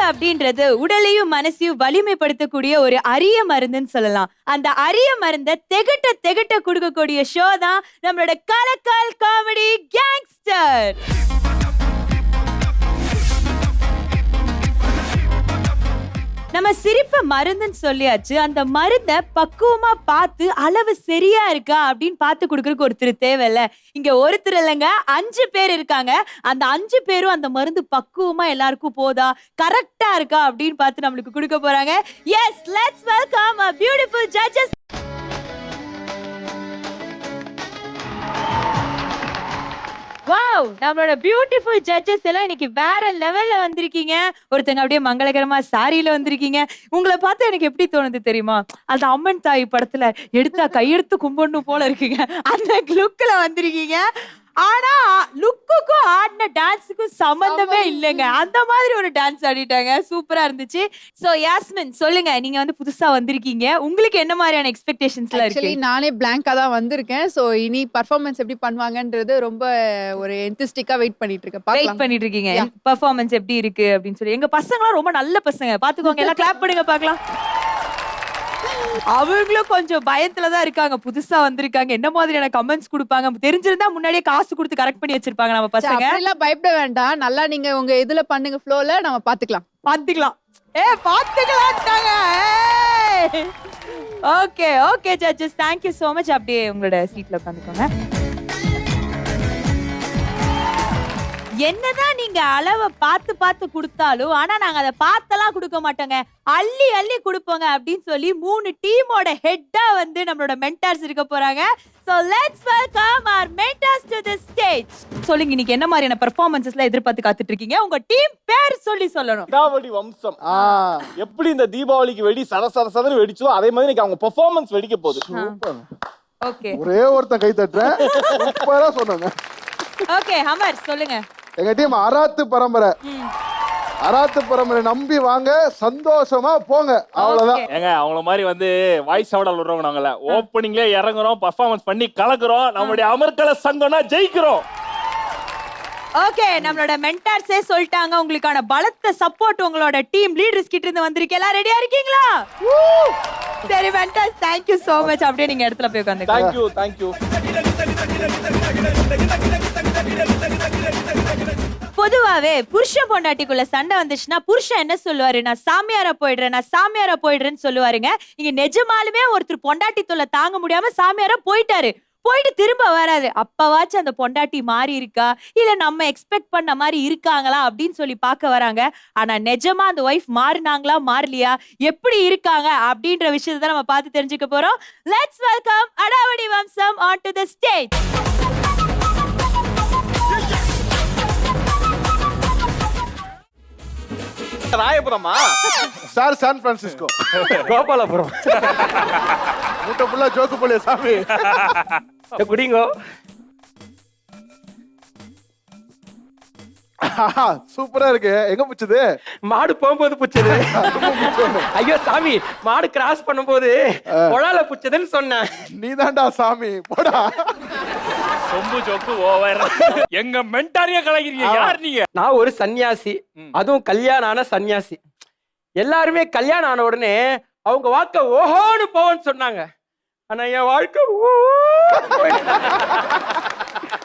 அப்படின்றது உடலையும் மனசையும் வலிமைப்படுத்தக்கூடிய ஒரு அரிய மருந்துன்னு சொல்லலாம். அந்த அரிய மருந்தை திகட்ட கொடுக்கக்கூடிய ஷோ தான் நம்மளோட கலக்கல் காமெடி கேங்ஸ்டர். நம்ம சிரிப்ப மருந்துன்னு சொல்லியாச்சு. அந்த மருந்தை பக்குவமா பார்த்து அளவு சரியா இருக்கா அப்படின்னு பார்த்து கொடுக்கறதுக்கு ஒருத்தர் தேவையில்ல. இங்க ஒருத்தர் இல்லைங்க, 5 பேர் இருக்காங்க. அந்த 5 பேரும் அந்த மருந்து பக்குவமா எல்லாருக்கும் போதா, கரெக்டா இருக்கா அப்படின்னு பார்த்து நம்மளுக்கு கொடுக்க போறாங்க. Yes, let's welcome a beautiful judges. வாவ், நம்மளோட பியூட்டிஃபுல் ஜட்ஜஸ் எல்லாம் இன்னைக்கு வேற லெவல்ல வந்திருக்கீங்க. ஒருத்தங்க அப்படியே மங்களகரமா சாரியில வந்திருக்கீங்க. உங்களை பார்த்து எனக்கு எப்படி தோணுது தெரியுமா? அந்த அம்மன் தாய் படத்துல எடுத்தா கையெடுத்து கும்பிடணும் போல இருக்குங்க. அந்த லுக்ல வந்திருக்கீங்க. ஆனா லுக்குக்கும் ஆடின டான்ஸுக்கும் சம்பந்தமே இல்லைங்க. அந்த மாதிரி ஒரு டான்ஸ் ஆடிட்டாங்க. சூப்பரா இருந்துச்சு. சோ யாஸ்மின், சொல்லுங்க, நீங்க வந்து புதுசா வந்திருக்கீங்க. உங்களுக்கு என்ன மாதிரியான எக்ஸ்பெக்டேஷன்ஸ்லாம் இருக்கு? ஆக்சுவலி நானே பிளாங்கா தான் வந்திருக்கேன். சோ இனி பெர்ஃபார்மன்ஸ் எப்படி பண்ணுவாங்கன்றது ரொம்ப ஒரு என்திஸ்டிக்கா வெயிட் பண்ணிட்டு இருக்கேன். வெயிட் பண்ணிட்டு இருக்கீங்க பெர்ஃபார்மன்ஸ் எப்படி இருக்கு அப்படின்னு சொல்லி. எங்க பசங்கலாம் ரொம்ப நல்ல பசங்க, பாத்துக்கோங்க. எல்லாம் கிளாப் பண்ணுங்க பார்க்கலாம். அவங்களும் கொஞ்சம் பயத்துலதான் இருக்காங்க. புதுசா வந்திருக்காங்க, என்ன மாதிரியான கமெண்ட்ஸ் கொடுப்பாங்க தெரிஞ்சிருந்தா முன்னாடியே காசு கொடுத்து கரெக்ட் பண்ணி வச்சிருப்பாங்க நம்ம பசங்க. எல்லாம் பயப்பட வேண்டாம், நல்லா நீங்க உங்க இதுல பண்ணுங்க, ஃப்ளோல நம்ம பாத்துக்கலாம். பாத்துக்கலாம்ட்டாங்க. Okay okay judges, thank you so much. அப்படியே உங்களோட சீட்ல உட்காந்துக்கோங்க. என்னதான் நீங்க அளவை பார்த்து கொடுத்தாலும், ஆனா நாங்க அதை பார்த்தெல்லாம் கொடுக்க மாட்டோங்க, அள்ளி அள்ளி கொடுப்போங்க அப்படின்னு சொல்லி 3 டீமோட ஹெட்டா வந்து நம்மளோட மென்டார்ஸ் இருக்க போறாங்க. So let's welcome our mentors to the stage. சொல்லுங்க, இன்னைக்கு என்ன மாதிரியான பெர்ஃபார்மன்சஸ்ல எதிர்பார்த்து காத்துட்டு இருக்கீங்க? உங்க டீம் பேர் சொல்லணும். தீபாவளி வம்சம் எப்படி இந்த தீபாவளிக்கு வெடி சதன்னு வெடிச்சோ அதே மாதிரி இன்னைக்கு அவங்க பெர்ஃபார்மன்ஸ் வெடிக்க போகுது. ஓகே, ஒரே ஒருத்தன் கை தட்டுறேன். சூப்பரா சொன்னாங்க. ஓகே ஹமர், சொல்லுங்க. எங்க டீம் அராத்து பரம்பரை. அராத்து பரம்பரை நம்பி வாங்க, சந்தோஷமா போங்க, அவ்வளவுதான். ஏங்க அவங்கள மாதிரி வந்து வாய்ஸ் ஆவடல் விடுறவங்க நாங்கல்ல, ஓப்பனிங்ல இறங்குறோம், பெர்ஃபார்மன்ஸ் பண்ணி கலக்குறோம், நம்மளுடைய அமர்கல சங்கம்னா ஜெயிக்கிறோம். ஓகே, நம்மளோட மென்டார்ஸே சொல்லிட்டாங்க, உங்களுக்கான பலத்த சப்போர்ட் உங்களோட டீம் லீடர்ஸ் கிட்ட இருந்து வந்திருக்கு. எல்லாம் ரெடியா இருக்கீங்களா? சரி mentors, thank you so much. அப்படியே நீங்க இடத்துல போய் உட்காந்துக்கோங்க. Thank you. பொதுவாவே புருஷன் பொண்டாட்டிக்குள்ள சண்டை வந்துச்சுன்னா புருஷன் என்ன சொல்லுவாரு? நான் சாமியாரா போயிடுறேன்னு சொல்லுவாருங்க. இங்க நிஜமாலுமே ஒருத்தர் பொண்டாட்டி தொல்லை தாங்க முடியாம சாமியாரா போயிட்டு திரும்ப வராது. அப்பவாச்சும் அந்த பொண்டாட்டி மாறி இருக்கா, இல்ல நம்ம எக்ஸ்பெக்ட் பண்ண மாதிரி இருக்காங்களா அப்படின்னு சொல்லி பார்க்க வராங்க. ஆனா நிஜமா அந்த ஒய்ஃப் மாறினாங்களா மாறலையா, எப்படி இருக்காங்க அப்படின்ற விஷயத்தை தான் நம்ம பார்த்து தெரிஞ்சுக்க போறோம். Let's welcome Adavadi Vamsam on to the stage. ராயபுரமா சார், சான் பிரான்சிஸ்கோ, கோபாலபுரம், மூட்டை ஃபுல்லா ஜோக்கு போலியா சாமி? குடிங்கோ. சூப்பரா இருக்கு. எங்க புடிச்சது? மாடு போகும்போது புடிச்சது. ஐயோ சாமி, மாடு கிராஸ் பண்ணும்போது கொழால புடிச்சதுன்னு சொன்னேன். நீ தான்டா சாமி, போடா. சொம்பு ஜோக்கு ஓவர். எங்க மென்டாரியா கலக்கிறீங்க. யார் நீங்க? நான் ஒரு சன்னியாசி, அதுவும் கல்யாணம் ஆன சன்னியாசி. எல்லாருமே கல்யாணம் ஆன உடனே அவங்க வாழ்க்கை ஓஹோன்னு போவோன்னு சொன்னாங்க. ஆனா என் வாழ்க்கை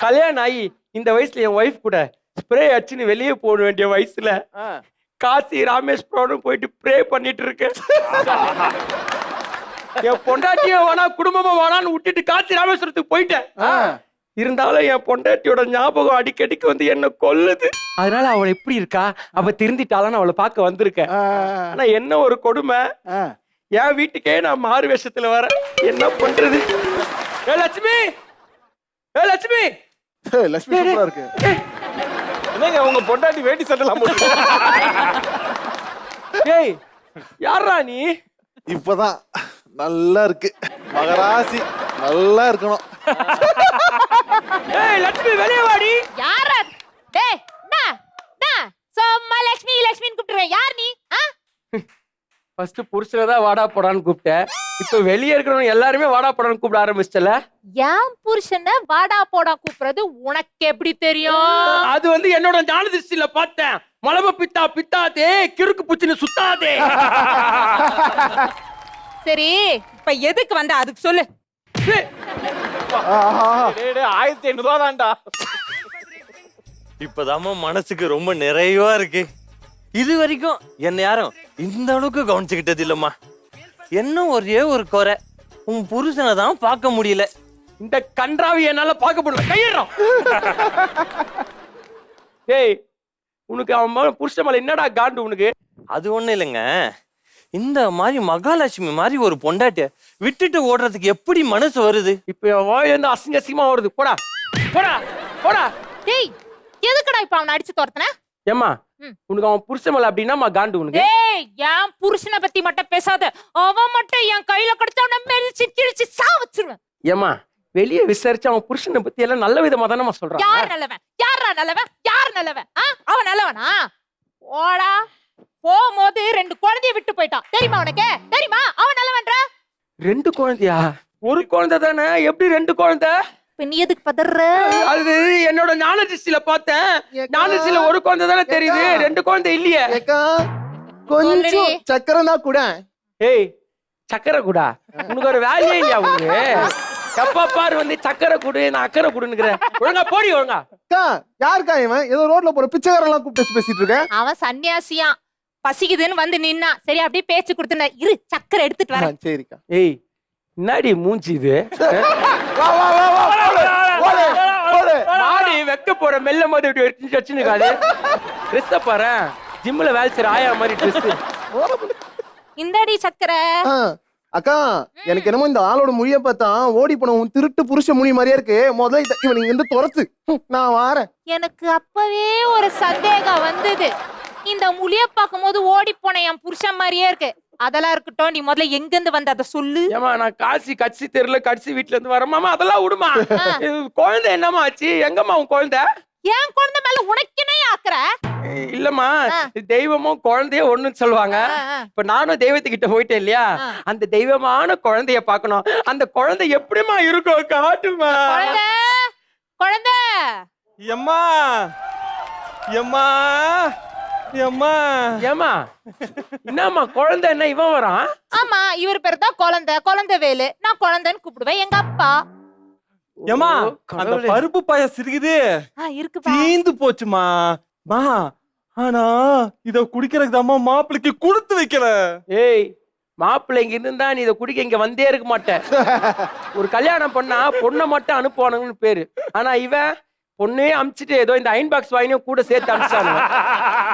கல்யாணம் ஆகி இந்த வயசுல என் ஒய்ஃப் கூட ஸ்ப்ரே அடிச்சுன்னு வெளியே போக வேண்டிய வயசுல காசி ராமேஸ்வரம் போயிட்டு ப்ரே பண்ணிட்டு இருக்கேன். என் பொண்டாட்டியும் வேணா குடும்பமும் வேணான்னு விட்டுட்டு காசி ராமேஸ்வரத்துக்கு போயிட்டேன். இருந்தாலும் என் பொண்டாட்டியோட ஞாபகம் அடிக்கடிக்கு வந்து என்ன கொல்லுது. அதனால அவள் எப்படி இருக்கா, அவ திருந்திட்டாலும் அவளை பார்க்க வந்திருக்கேன். ஆனா என்ன ஒரு கொடுமை, என் வீட்டுக்கே நான் மாறு வேஷத்துல வரேன். என்ன பண்றது? ஏ லட்சுமி, லட்சுமி, லட்சுமி சூப்பரா இருக்கு. என்னங்க உங்க பொண்டாட்டி வேட்டி சட்டலாம் போட்டு? ஏய் யாரா நீ? இப்பதான் நல்லா இருக்கு. மகராசி நல்லா இருக்கணும். ஏய் லட்சுமி, வெளியே வாடி. யாரா? டேய் சும்மா லட்சுமின்னு கூப்பிடுறேன். யார் நீ? ஃபர்ஸ்ட் புருஷனதான் வாடா போடான்னு கூப்பிட்டேன். இப்ப வெளியே இருக்கிறவங்க எல்லாருமே வாடா போடான்னு கூப்பிட ஆரம்பிச்சல. ஏன் புருஷனை வாடா போடா கூப்பிடுறது உனக்கு எப்படி தெரியும்? அது வந்து என்னோட ஞான திருஷ்டியில பார்த்தேன். மலம பித்தா பித்தாதே கிறுக்கு புச்சின்னு சுத்தாதே. சரி இப்ப எதுக்கு வந்த அதுக்கு சொல்லு. ஆஹா. 1500 தான்டா. இப்பதாம்மா மனசுக்கு ரொம்ப நிறைவா இருக்கு. இது வரைக்கும் என்ன யாரும் இந்த அளவுக்கு கவனிச்சுக்கிட்டது இல்லம்மா. என்ன ஒரே ஒரு குறை, உன் புருஷனை தான் பார்க்க முடியல. இந்த கன்றாவி என்னால பார்க்க முடியல. கையிடுறோம். டேய் உனக்கு அவன் புருஷ மேல என்னடா காண்டு உனக்கு? அது ஒண்ணு இல்லைங்க, இந்த மாதிரி மகாலட்சுமி மாதிரி ஒரு பொண்டாட்டிய விட்டுட்டு ஓடுறதுக்கு எப்படி மனசு வருது? இப்ப என் வாயில இருந்து அசிங்க அசிங்கமா வருது. போடா போடா போடா. டேய் எதுக்குடா இப்ப அவனை அடிச்சு துரத்துன? ஏம்மா உனக்கு அவன் புருஷ மேல அப்படின்னா காண்டு உனக்கு? டேய் என் புருஷனை பத்தி மட்டும் பேசாத. அவன் மட்டும் என் கையில கிடைச்சா அவனை மெரிச்சு கிழிச்சு சாவச்சிருவேன். ஏம்மா வெளியே விசாரிச்சு அவன் புருஷனை பத்தி எல்லாம் நல்ல விதமா தானே சொல்றான். யார் நல்லவன்? யாரா நல்லவன்? யார் நல்லவன்? அவன் நல்லவனா? ஓடா போகும்போது 2 குழந்தைய விட்டு போயிட்டான் தெரியுமா உனக்கு? தெரியுமா அவன் நல்லவன்ற? 2 குழந்தையா? ஒரு குழந்தை தானே, எப்படி 2 குழந்தை? இப்ப நீ எதுக்கு பதற? அது என்னோட ஞானதிஷ்டில பார்த்தேன். ஞானதிஷ்டில ஒரு குழந்தை தானே தெரியுது, 2 குழந்தை இல்லையே. கொஞ்சம் சக்கரனா கூட. ஏய் சக்கரை கூடா, உனக்கு ஒரு வேலையே இல்லையா உனக்கு? எப்ப பாரு வந்து சக்கரை கூடு நான் அக்கறை கூடுன்னு. ஒழுங்கா போடி ஒழுங்கா. அக்கா யாருக்கா இவன்? ஏதோ ரோட்ல போற பிச்சைக்காரெல்லாம் கூப்பிட்டு பேசிட்டு இருக்க. அவன் சன்னியாசியா, பசிக்குதுன்னு வந்து நின்னா. சரி அப்படியே பேச்சு கொடுத்துன. இரு சக்கரை எடுத்துட்டு வரேன். சரிக்கா. ஏய் என்னடி மூஞ்சி இது? வா வா வா வா. ஓடு ஓடு. மாடி வெக்க போற மெல்ல மாதிரி இப்படி வச்சுனுக்காது. ட்ரெஸ் பாரு, ஜிம்ல வேலை செய்யற ஆயா மாதிரி ட்ரெஸ். இந்தடி சக்கரை. அக்கா எனக்கு என்னமோ இந்த ஆளோட மொழிய பார்த்தா ஓடி போன உன் திருட்டு புருஷ மொழி மாதிரியா இருக்கு. முதல்ல இவன் இங்க இருந்து துரத்து, நான் வாரேன். எனக்கு அப்பவே ஒரு சந்தேகம் வந்தது. இந்த முழிய பார்க்கும் போது ஓடி போன என் புருஷன் மாதிரியே இருக்கு. அதெல்லாம் இருக்கட்டும், நீ முதல்ல எங்க இருந்து வந்த அத சொல்லு. ஏமா நான் காசி கட்சி தெருல கட்சி வீட்டுல இருந்து வரமாமா, அதெல்லாம் விடுமா. குழந்தை என்னமா ஆச்சு? எங்கம்மா உன் குழந்தை? என் குழந்தை மேல உனக்குனே ஆக்குற? இல்லம்மா, தெய்வமும் குழந்தைய ஒண்ணுன்னு சொல்லுவாங்க. இப்ப நானும் தெய்வத்துக்கிட்ட போயிட்டேன் இல்லையா, அந்த தெய்வமான குழந்தைய பாக்கணும். அந்த குழந்தை எப்படிமா இருக்கும் காட்டுமா. குழந்தை குழந்தை. எம்மா எம்மா எம்மா ஏமா என்னம்மா குழந்தை என்ன இவன் வரான்? ஆமா இவர் பேர் தான் குழந்தை, குழந்தை வேலு. நான் குழந்தைன்னு கூப்பிடுவேன். எங்க அப்பா. எம்மா அந்த பருப்பு பாயாசம் இருக்குது, இருக்குப்பா. தீந்து போச்சுமா. மா ஆனா இத குடிக்கிறதுக்கு அம்மா மாப்பிளைக்கு கொடுத்து வைக்கல. ஏய் மாப்பிள்ளை இங்க இருந்தா நீ இதை குடிக்க இங்க வந்தே இருக்க மாட்டேன். ஒரு கல்யாணம் பண்ணா பொண்ணை மட்டும் அனுப்புவானுங்கன்னு பேரு. ஆனா இவன் பொண்ணே அமிச்சிட்டு ஏதோ இந்த அயன் பாக்ஸ் வாங்கினும் கூட சேர்த்து அமிச்சானுங்க.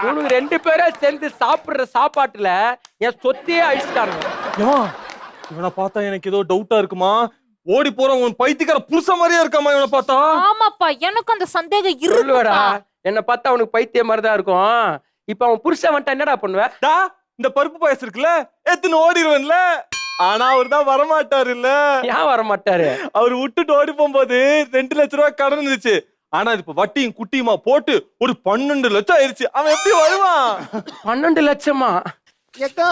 இவனுக்கு 2 பேரா சேர்ந்து சாப்பிடுற சாப்பாட்டுல என் சொத்தையே அழிச்சிட்டானுங்க. ஏமா இவனை பார்த்தா எனக்கு ஏதோ டவுட்டா இருக்குமா. ஓடி போற உன் பைத்தியக்கார புருஷ மாதிரியா இருக்காமா இவனை பார்த்தா. ஆமாப்பா எனக்கு அந்த சந்தேகம் சொல்லுவாடா, இருக்குடா. என்ன பார்த்தா அவனுக்கு பைத்தியம் மாதிரிதான் இருக்கும். இப்ப அவன் புருஷன் வந்துட்டா என்னடா பண்ணுவ? இந்த பருப்பு பாயாசம் இருக்குல்ல எத்துன்னு ஓடிடுவேன்ல. ஆனா அவர் தான் வரமாட்டாரு இல்ல. ஏன் வர மாட்டாரு? அவர் விட்டுட்டு ஓடி போகும்போது 2 லட்சம் ரூபாய் கடன் இருந்துச்சு. ஆனா இப்ப வட்டியும் குட்டியுமா போட்டு ஒரு 12 லட்சம் ஆயிருச்சு. அவன் எப்படி வருவான்? 12 லட்சமா? ஏக்கா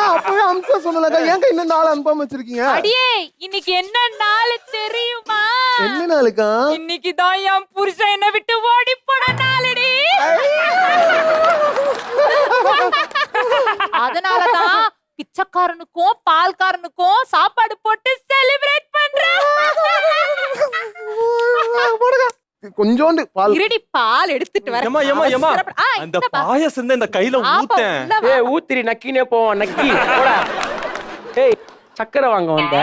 அப்பவே அம்சா சொன்னலக்கா, ஏங்க இன்னும் நாள் அனுப்பாம வச்சிருக்கீங்க? அடியே இன்னைக்கு என்ன நாள் தெரியுமா? என்ன நாளுக்கா? இன்னைக்கு தான் என் புருஷன் என்ன விட்டு ஓடி போன நாளடி. அதனாலதான் பிச்சைக்காரனுக்கும் பால்காரனுக்கும் சாப்பாடு போட்டு செலிப்ரேட் பண்றேன். கொஞ்சோண்டு பால். இருடி பால் எடுத்துட்டு வரேன். ஏமா ஏமா ஏமா அந்த பாயாசம் இந்த கையில ஊத்தேன். ஏய் ஊத்திரி நக்கினே போவான் நக்கி. போடா. ஏய் சக்கரை வாங்க வந்த,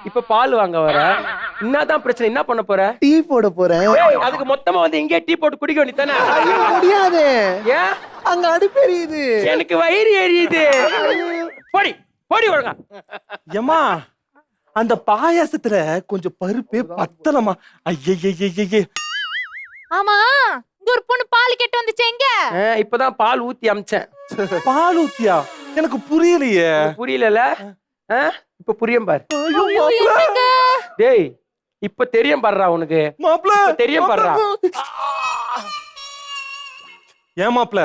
இப்ப பால் வாங்க வர. என்னதான் பிரச்சனை? என்ன பண்ண போற? டீ போட போறேன். ஏய் அதுக்கு மொத்தமா வந்து இங்கே டீ போட்டு குடிக்க வேண்டியதானே? முடியாது, ஏன்? அங்க அடுப்பு எரியுது. எனக்கு வயிறு எரியுது. போடி போடி ஒழுங்கா. ஏமா அந்த பாயாசத்துல கொஞ்சம் பருப்பே பத்தலமா. ஐயே ஆமா இங்க ஒரு பொண்ணு பால் கேட்டு வந்துச்சு. எங்க? இப்பதான் பால் ஊத்தி அமிச்சேன். பால் ஊத்தியா? எனக்கு புரியலையே. புரியல? இப்ப புரியும் பாரு. என்னங்க? டேய் இப்ப தெரியும் பாருடா உனக்கு. மாப்ள தெரியும் பாருடா. ஏன் மாப்ள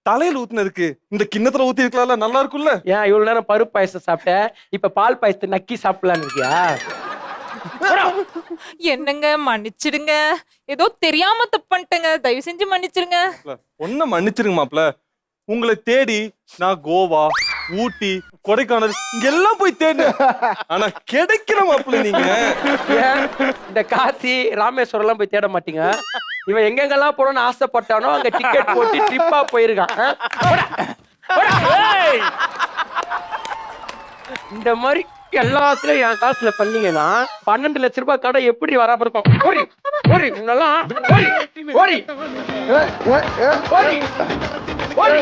தலையில ஊத்துனதுக்கு இந்த கிண்ணத்துல ஊத்தி இருக்கலாம்ல, நல்லா இருக்கும்ல. ஏன் இவ்வளவு நேரம் பருப்பு பாயசம் சாப்பிட்ட, இப்ப பால் பாயசத்தை நக்கி சாப்பிடலான்னு இருக்கியா? என்னங்க மன்னிச்சிடுங்க, ஏதோ தெரியாம தப்பு பண்ணிட்டேங்க, தயவு செஞ்சு மன்னிச்சிருங்க. ஒன்ன மன்னிச்சிருங்க மாப்ள. உங்களை தேடி நான் கோவா, ஊட்டி, கொடைக்கானல் இங்க எல்லாம் போய் தேடினேன். ஆனா கிடைக்கிற மாப்ள நீங்க. ஏன் இந்த காசி ராமேஸ்வரம் எல்லாம் போய் தேட மாட்டீங்க? இவன் எங்கெங்கெல்லாம் போகணும்னு ஆசைப்பட்டானோ அங்க டிக்கெட் போட்டு ட்ரிப்பா போயிருக்கான். போடா, போடா. இந்த மாதிரி எல்லாத்துலயும் என் காசுல பண்ணீங்கன்னா 12 லட்சம் ரூபாய் கடை எப்படி வராம இருக்கும்? ஓரி ஓரி நல்லா ஓரி ஓரி ஓரி ஓரி.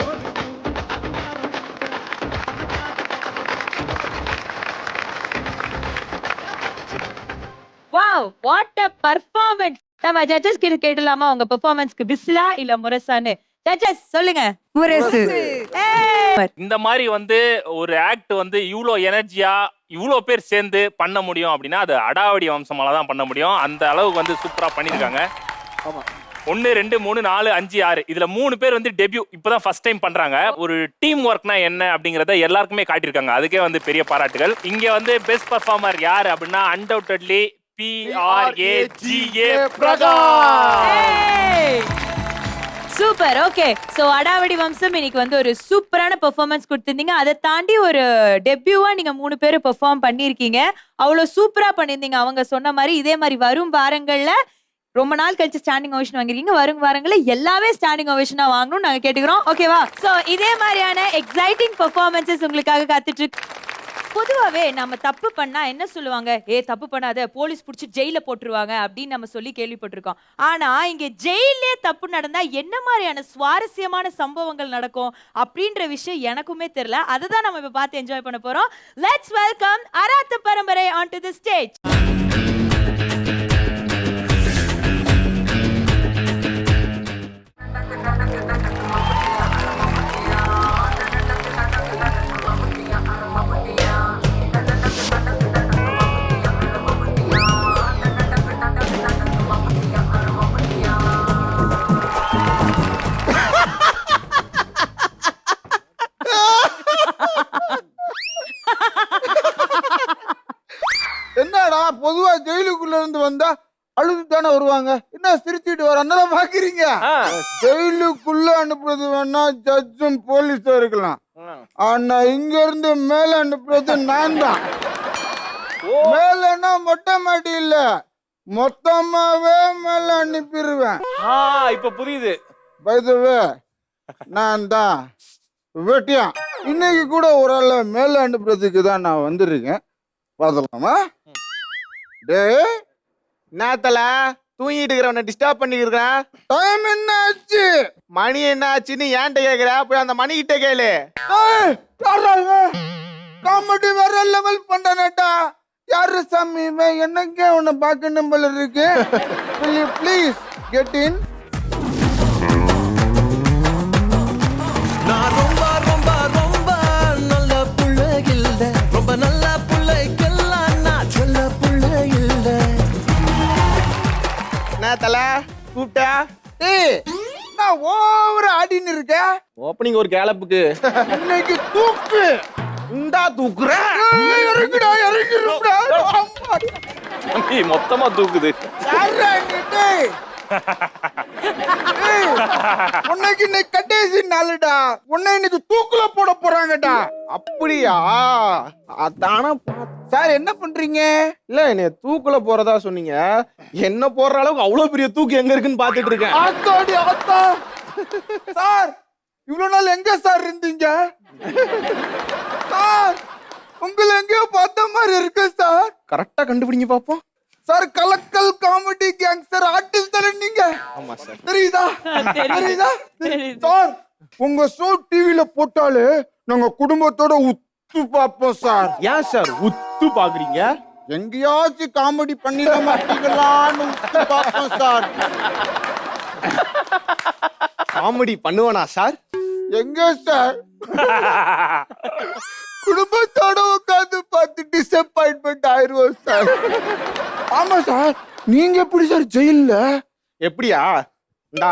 Wow, what a performance. நம்ம ஜட்ஜஸ் கிட்ட கேட்டலாமா உங்க பெர்ஃபார்மன்ஸ்க்கு பிஸ்லா இல்ல முரசான்னு? ஜட்ஜஸ் சொல்லுங்க. முரசு. இந்த மாதிரி வந்து ஒரு ஆக்ட் வந்து இவ்ளோ எனர்ஜியா இவ்ளோ பேர் சேர்ந்து பண்ண முடியும் அப்படின்னா அது அடாவடி வம்சமால தான் பண்ண முடியும். அந்த அளவுக்கு வந்து சூப்பரா பண்ணிருக்காங்க. 1 2 3 4 5 6 இதுல 3 பேர் வந்து டெபியூ இப்பதான் ஃபர்ஸ்ட் டைம் பண்றாங்க. ஒரு டீம் ஒர்க்னா என்ன அப்படிங்கறத எல்லாருக்குமே காட்டியிருக்காங்க. அதுக்கே வந்து பெரிய பாராட்டுகள். இங்க வந்து பெஸ்ட் பெர்ஃபார்மர் யார் அப்படின்னா undoubtedly PRAGA Prakash. Super. Okay, so Adavadi Vamsam இன்னைக்கு வந்து ஒரு சூப்பரான பெர்ஃபார்மன்ஸ் கொடுத்திருந்தீங்க. அதை தாண்டி ஒரு டெபியூவா நீங்க 3 பேரும் பெர்ஃபார்ம் பண்ணிருக்கீங்க. அவ்வளவு சூப்பரா பண்ணிருந்தீங்க. அவங்க சொன்ன மாதிரி இதே மாதிரி வரும் வாரங்கள்ல ரொம்ப நாள் கழிச்சு ஸ்டாண்டிங் ஓவேஷன் வாங்கிருக்கீங்க. வரும் வாரங்கள்ல எல்லாமே ஸ்டாண்டிங் ஓவேஷனா வாங்கணும்னு நாங்க கேட்டுக்கிறோம். ஓகேவா? சோ இதே மாதிரியான எக்ஸைட்டிங் பெர்ஃபார்மன்ஸஸ் உங்களுக்காக காத்துட்டு இருக்கு. பொதுவாவே நம்ம தப்பு பண்ணா என்ன சொல்லுவாங்க? தப்பு பண்ணாத, போலீஸ் புடிச்சு ஜெயில போட்டுருவாங்க அப்படின்னு நம்ம சொல்லி கேள்விப்பட்டிருக்கோம். ஆனா இங்க ஜெயிலே தப்பு நடந்தா என்ன மாதிரியான சுவாரஸ்யமான சம்பவங்கள் நடக்கும் அப்படின்ற விஷயம் எனக்குமே தெரியல. அதை தான் நம்ம இப்ப பார்த்து என்ஜாய் பண்ண போறோம். லெட்ஸ் வெல்கம் அராத்த பரம்பரை onto the stage. என்னடா பொதுவா ஜெயிலுக்குள்ள இருந்து வந்தா அழுது தானே வருவாங்க, என்ன சிரிச்சுட்டு வர அண்ணன் பாக்குறீங்க? ஜெயிலுக்குள்ள அனுப்புறது வேணா ஜட்ஜும் போலீஸும் இருக்கலாம், ஆனா இங்க இருந்து மேல அனுப்புறது நான் தான். மேலன்னா மொட்டை மாடி இல்ல, மொத்தமாவே மேல அனுப்பிடுவேன். இப்ப புரியுது. பை தி வே நான் தான் வெட்டியா. இன்னைக்கு கூட ஒரு ஆள மேல அனுப்புறதுக்கு தான் நான் வந்திருக்கேன். பார்த்துலாமா? டேய் நேத்தல தூங்கிட்டு இருக்கிறவனை டிஸ்டர்ப் பண்ணிக்கிறேன். டைம் என்ன ஆச்சு? மணி என்ன ஆச்சுன்னு ஏன்ட்ட கேக்குற? போய் அந்த மணி கிட்ட கேளு. காமெடி வேற லெவல் பண்ணனேட்டா. யாரு சாமி இவன்? என்னங்க உன்னை பார்க்கணும் போல இருக்கு. Please get in. நான் ரொம்ப ரொம்ப ரொம்ப நல்ல புள்ள இல்ல, ரொம்ப நல்ல புள்ளைக்கெல்லாம் நான் சொல்ல புள்ள இல்ல. நேத்தல கூப்பிட்டா? டேய் நான் ஓவரா ஆடின்னு இருக்கேன். ஓப்பனிங் ஒரு கேலப்புக்கு இன்னைக்கு தூக்கு. இந்தா தூக்குறேன். இறங்குடா, இறங்கிருடா. மொத்தமா தூக்குது. யாரா நீ? டேய் உன்னைக்கு இன்னைக்கு கடைசி நாளுடா. உன்னை இன்னைக்கு தூக்குல போட போறாங்கடா. அப்படியா? அதான சார் என்ன பண்றீங்க? இல்ல என்னைய தூக்குல போறதா சொன்னீங்க. என்ன போடுற அளவுக்கு அவ்வளவு பெரிய தூக்கு எங்க இருக்குன்னு பாத்துட்டு இருக்கேன். ஆத்தாடி ஆத்தா. சார் இவ்வளவு நாள் எங்க சார் இருந்தீங்க? சார் உங்களை எங்கேயோ பார்த்த மாதிரி இருக்கு சார். கரெக்டா கண்டுபிடிங்க பாப்போம். சார் கலக்கல் காமெடி கேங்ஸ்டர் ஆர்டிஸ்ட் தானே நீங்க? ஆமா சார். தெரியுதா? தெரியுதா? சார் உங்க ஷோ டிவில போட்டாலே நாங்க குடும்பத்தோட உத்து பார்ப்போம் சார். ஏன் சார் உத்து பாக்குறீங்க? எங்கேயாச்சும் காமெடி பண்ணிட மாட்டீங்களான்னு உத்து பார்ப்போம் சார். காமெடி பண்ணுவனா சார்? எங்க சார் குடும்பத்தோட உட்காந்து பார்த்து டிசப்பாயின்மெண்ட் ஆயிருவோம் சார். ஆமா சார். நீங்க எப்படி சார் ஜெயில்ல? எப்படியா? இந்தா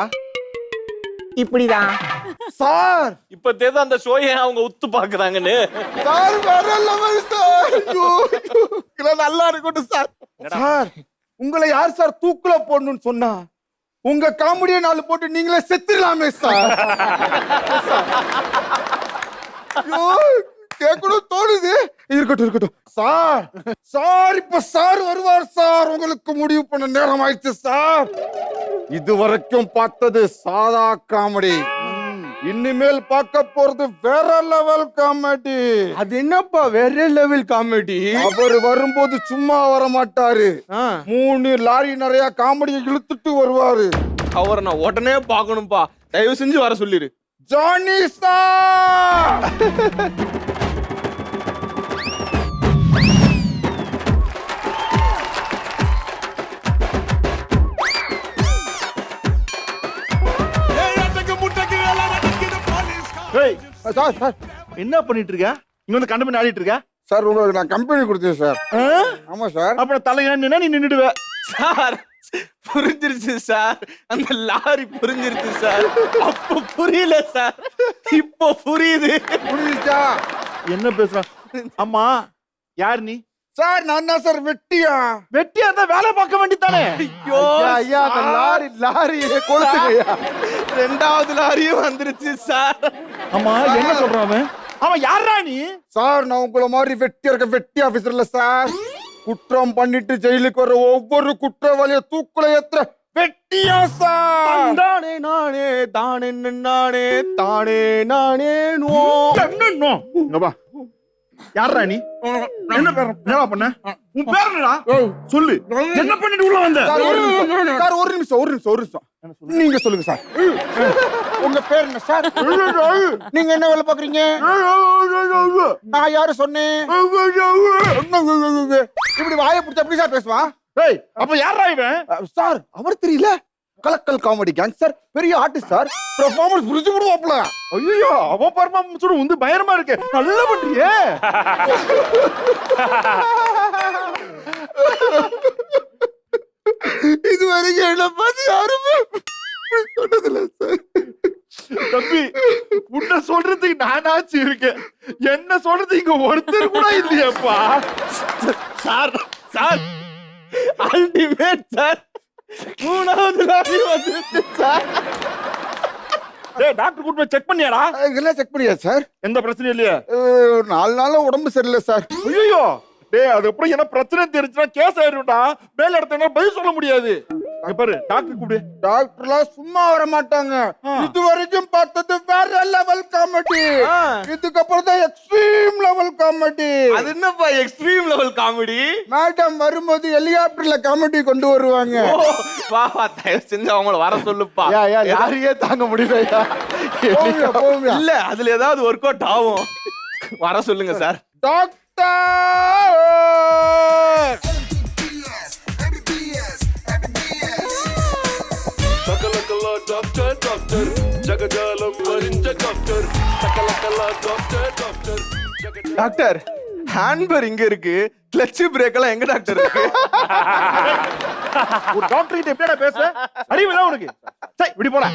இப்படிதான் சார் இப்ப தேதான் அந்த ஷோயை அவங்க உத்து பாக்குறாங்கன்னு. சார் வேற லெவல் சார். ஐயோ, இதெல்லாம் நல்லா இருக்கட்டும் சார். சார் உங்களை யார் சார் தூக்குல போடணும்னு சொன்னா? உங்க காமெடியை 4 போட்டு நீங்களே செத்துடலாமே சார். ஐயோ, கேட்கணும் தோணுது. இருக்கட்டும் சார். சார் இப்ப சார் வருவார் சார். உங்களுக்கு முடிவு பண்ண நேரம் ஆயிடுச்சு சார். இதுவரைக்கும் பார்த்தது சாதா காமெடி, இனிமேல் பார்க்க போறது வேற லெவல் காமெடி. அது என்னப்பா வேற லெவல் காமெடி? அவர் வரும்போது சும்மா வர மாட்டாரு. 3 லாரி நிறைய காமெடியை இழுத்துட்டு வருவாரு. அவரை நான் உடனே பார்க்கணும்பா. தயவு செஞ்சு வர சொல்லிரு. Johnny sir. சார் சார் என்ன பண்ணிட்டு இருக்க? இங்க வந்து கண்டு பண்ணி ஆடிட்டு இருக்க? சார் உங்களுக்கு நான் கம்பெனி கொடுத்தேன் சார். ஆமா சார். அப்புறம் தலையா நீ நின்னுடுவ. சார் புரிஞ்சிருச்சு சார். அந்த லாரி புரிஞ்சிருச்சு சார். அப்ப புரியல சார், இப்போ புரியுது. புரியுதா? என்ன பேசுறான்? அம்மா யார் நீ? சார் நான் தான் சார் வெட்டியா. வெட்டியா இருந்தா வேலை பார்க்க வேண்டியதானே? ஐயோ ஐயா அந்த லாரி கொளுத்துங்கய்யா. 2வது லாரியும் வந்துருச்சு சார். அம்மா என்ன சொல்றான் அவன்? அவன் யாரா நீ? சார் நான் உங்களை மாதிரி வெட்டியா இருக்க வெட்டி ஆபீசர் இல்ல சார். குற்றம் பண்ணிட்டு ஜெயிலுக்கு வர ஒவ்வொரு குற்றவாளிய தூக்குல ஏத்துற வெட்டியா சார். தானே நானே தானே நானே தானே நானே நோ. என்னன்னோ? இங்க வா. யாரா நீ? என்ன பேர்? என்னடா பண்ண? உன் பேர் என்னடா? சொல்லு. என்ன பண்ணிட்டு உள்ள வந்த? சார் ஒரு நிமிஷம். சார் ஒரு நிமிஷம். நீங்க சொல்லுங்க சார். உங்க பேர் என்ன சார்? நீங்க என்ன வேலை பாக்குறீங்க? நான் யாரு சொன்னேன்? இப்படி வாயை பிடிச்ச எப்படி சார் பேசுவான்? ஏய், அப்ப யாரா இவன்? சார் அவர் தெரியல. கலக்கல் காமெடி கேங் சார். பெரிய ஆர்டிஸ்ட் சார். பெர்ஃபார்மன்ஸ் புரிஞ்சு விடுவாப்ல. ஐயோ, அவ பர்ஃபார்மன்ஸ் வந்து பயங்கரமா இருக்கு. நல்லா பண்றியே. இது வரைக்கும் என்ன பார்த்து யாருமே சொன்னதில்ல சார். தம்பி, உன்ன சொல்றதுக்கு நானாச்சு இருக்கேன். என்ன சொல்றது இங்க ஒருத்தர் கூட இல்லையப்பா. Sir sir ultimate sir. 3வது லாரி வந்துருச்சு சார். டேய், டாக்டர் கூட்டி போய் செக் பண்ணியாடா? இதெல்லாம் செக் பண்ணியா சார்? எந்த பிரச்சனையும் இல்லையா? 4 நாளா உடம்பு சரியில்லை சார். ஐயோ, டேய் அது அப்புறம் என்ன பிரச்சனை தெரிஞ்சுனா கேஸ் ஆயிரும்டா. மேல இடத்துல பதில் சொல்ல முடியாது. இங்க பாரு, டாக்டர் கூப்பிடு. டாக்டர்லாம் சும்மா வர மாட்டாங்க. இது வரைக்கும் பார்த்தது வேற லெவல் காமெடி. இதுக்கப்புறம் தான் எக்ஸ்ட்ரீம் லெவல் காமெடி. அது என்னப்பா எக்ஸ்ட்ரீம் லெவல் காமெடி? மேடம் வரும்போது ஹெலிகாப்டர்ல காமெடி கொண்டு வருவாங்க. வா வா, தயவு செஞ்சு அவங்கள வர சொல்லுப்பா. யாரையே தாங்க முடியல. இல்ல அதுல ஏதாவது ஒர்க் அவுட் ஆகும். வர சொல்லுங்க சார். டாக்டர் டாக்டர் ஹேண்ட்பர் இங்க இருக்கு, கிளட்ச் பிரேக் எல்லாம் எங்க டாக்டர் இருக்கு? ஒரு டாக்டர் கிட்ட எப்படிடா பேச? அறிவுதான் உனக்கு? சரி, இப்படி போடா.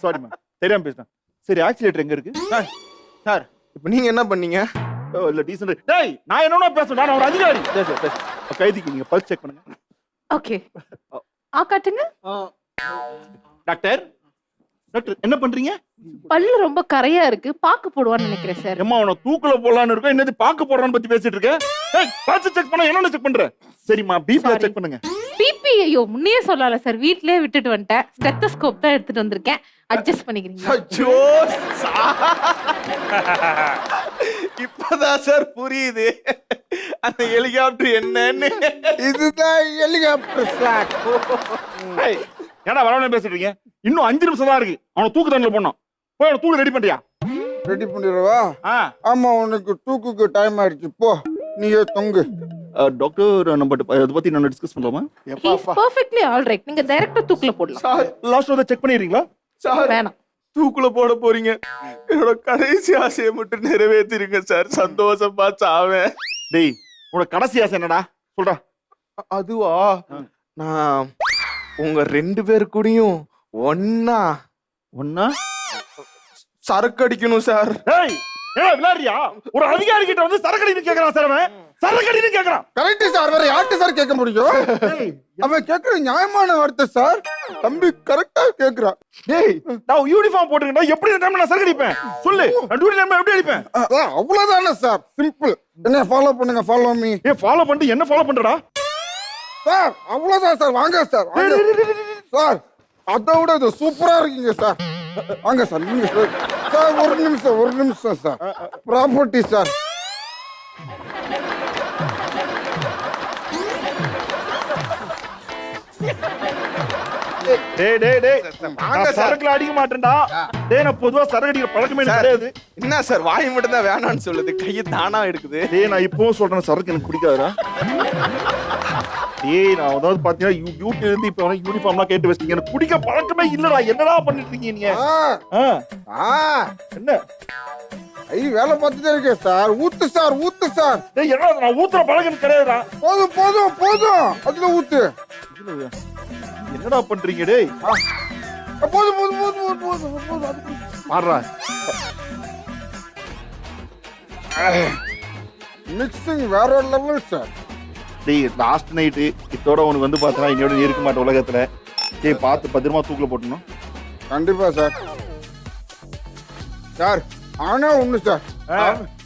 சாரிமா, தெரியாம பேசிட்டேன். சரி, ஆக்சிலேட்டர் எங்க இருக்கு? சார் இப்போ நீங்க என்ன பண்ணீங்க? இல்ல டீசன்ட். டேய், நான் என்னன்னா பேசுறேன். நான் ஒரு அதிகாரி. பேசு. கைதிக்கு நீங்க பல்ஸ் செக் பண்ணுங்க. ஓகே. காட்டுங்க. டாக்டர் என்ன பண்றீங்க? பல்லு ரொம்ப கரையா இருக்கு, பாக்கு போடுவான்னு நினைக்கிறேன் சார். அம்மா, உன தூக்குல போடலான்னு இருக்கோம். என்னது பாக்கு போடுறான்னு பத்தி பேசிட்டு இருக்க? ஏய், பல்ஸ் செக் பண்ண என்னன்னு செக் பண்ற? சரிம்மா, பிபி செக் பண்ணுங்க. பிபி ஐயோ முன்னே சொல்லல சார், வீட்லயே விட்டுட்டு வந்துட்டேன். ஸ்டெத்தஸ்கோப் தான் எடுத்துட்டு வந்திருக்கேன். அட்ஜஸ்ட் பண்ணிக்கிறீங்க? ஐயோ, இப்பதான் சார் புரியுது அந்த ஹெலிகாப்டர் என்னன்னு. இதுதான் ஹெலிகாப்டர் சார். ஏய், ஏன்டா வரவனே பேசிட்டு இருக்கீங்க? இன்னும் 5 நிமிஷம் தான் இருக்கு. அவனை தூக்கு தண்ணில போடணும். போய் அவனை தூக்கு ரெடி பண்ணியா? ரெடி பண்ணிடுவா? ஆமா, உனக்கு தூக்குக்கு டைம் ஆயிடுச்சு. போ, நீயே தொங்கு. டாக்டர், நம்ம அதை பத்தி நான் டிஸ்கஸ் பண்ணலாமா? Perfectly all right. நீங்க டைரக்டா தூக்குல போடலாம். சார் லாஸ்ட் வந்து செக் பண்ணிடுறீங்களா? சார் வேணாம், தூக்குல போட போறீங்க. என்னோட கடைசி ஆசையை மட்டும் நிறைவேற்றிருங்க சார். சந்தோஷமா சாவேன். டேய், உனோட கடைசி ஆசை என்னடா? சொல்றா. அதுவா, நான் உங்க 2 பேர் கூடயும் ஒன்னா சரக்கு அடிக்கணும் சார். ஏய் ஏன் விளையாடுறியா? ஒரு அதிகாரி கிட்ட வந்து சரக்கடின்னு கேக்குறான் சார். அவன் சரக்கடின்னு கேக்குறான். Correct sir. வேற யார்கிட்ட சார் கேட்க முடியும்? அவன் கேக்குற நியாயமான வார்த்தை சார். தம்பி கரெக்டா கேக்குறான். டேய் நான் யூனிஃபார்ம் போட்டுக்கிட்டா எப்படி இந்த டைம்ல நான் சரக்கடிப்பேன் சொல்லு. நான் டியூட்டி டைம்ல எப்படி அடிப்பேன்? அவ்வளவுதானே சார், சிம்பிள். என்ன ஃபாலோ பண்ணுங்க, ஃபாலோ மீ. ஏய் ஃபாலோ பண்ணிட்டு என்ன ஃபாலோ பண்றடா? சார் அவ்வளவுதான் சார், வாங்க சார் வாங்க. சார் அதை விட இது சூப்பரா இருக்கீங்க சார். வாங்க சார், நீங்க சார். சார் ஒரு நிமிஷம் சார். Property sir. டேய் டேய் டேய் நான் சரக்குல அடிக்க மாட்டேன்டா. டேய் நான் பொதுவா சரக்கு அடிக்கிற பழக்கமே எனக்கு கிடையாது. என்ன சார் வாய் மட்டும் தான் வேணாம்னு சொல்லுது, கையை தானா எடுக்குது. டேய் நான் இப்பவும் சொல்றேன் சரக்கு எனக்கு பிடிக்காதுடா. டேய் நான் அதாவது பாத்தீங்கன்னா டியூட்டில இருந்து இப்ப யூனிஃபார்ம்லாம் கேட்டு வச்சிட்டீங்க. எனக்கு பிடிக்க பழக்கமே இல்லடா. என்னடா பண்ணிட்டு இருக்கீங்க நீங்க? என்ன ஐ வேலை பார்த்துட்டே இருக்கேன் சார். ஊத்து சார், ஊத்து சார். டேய் என்ன நான் ஊத்துற பழக்கம் கிடையாதுடா. போதும் போதும் போதும், அதுல ஊத்து. என்னடா பண்றீங்க டேய்? போதும் போதும் போதும் போதும் போதும். மாறா மிக்சிங் வேற லெவல் சார். டேய் லாஸ்ட் நைட்டு இதோட உனக்கு வந்து பார்த்தா இன்னோட இருக்க மாட்டேன் உலகத்துல. டேய் பார்த்து பத்திரமா தூக்கில போட்டணும். கண்டிப்பா சார். சார் ஆனா ஒண்ணு சார்,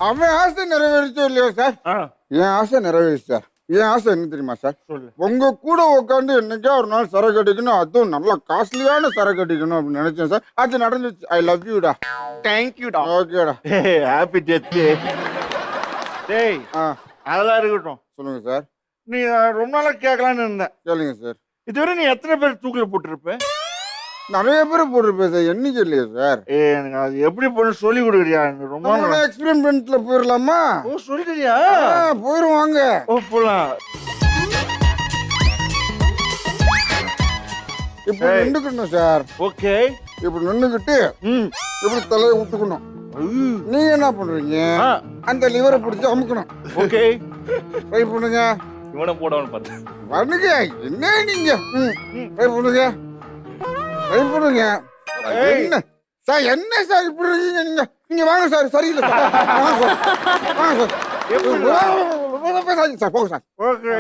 அவன் ஆசை நிறைவேறிச்சோ இல்லையோ சார், என் ஆசை நிறைவேறிச்சு சார். என் ஆசை என்ன தெரியுமா சார்? உங்க கூட உட்காந்து என்னைக்கா ஒரு நாள் சரக்கு அடிக்கணும், அதுவும் நல்லா காஸ்ட்லியான சரக்கு அடிக்கணும் அப்படின்னு நினைச்சேன் சார். அது நடந்துச்சு. ஐ லவ் யூடா. தேங்க்யூடா. ஓகேடா. Happy death. டேய் அதெல்லாம் இருக்கட்டும். சொல்லுங்க சார். நீ ரொம்ப நாளா கேட்கலான்னு இருந்தேன். கேளுங்க சார். இதுவரை நீ எத்தனை பேர் தூக்கில போட்டுருப்ப? நிறைய பேர் போட்டிருப்பேன் சார், எண்ணிக்கை இல்லையா சார்? எனக்கு அது எப்படி போன சொல்லி கொடுக்குறியா? ரொம்ப எக்ஸ்பெரிமெண்ட்ல போயிடலாமா? ஓ சொல்லிட்டியா? போயிருவாங்க. ஓ போலாம். இப்ப நின்றுக்கணும் சார். ஓகே இப்படி நின்றுக்கிட்டு இப்படி தலையை ஊத்துக்கணும். நீங்க என்ன பண்றீங்க? அந்த லிவரை பிடிச்சி அமுக்கணும். ஓகே ட்ரை பண்ணுங்க. இவனை போடவனு பார்த்து பண்ணுங்க. என்ன நீங்க ட்ரை பண்ணுங்க, ட்ரை பண்ணுங்க. என்ன சார், என்ன சார் இப்படி இருக்கீங்க நீங்க? நீங்க வாங்க சார். சரியில்லை சார், வாங்க சார், வாங்க சார். சார் போங்க சார். ஓகே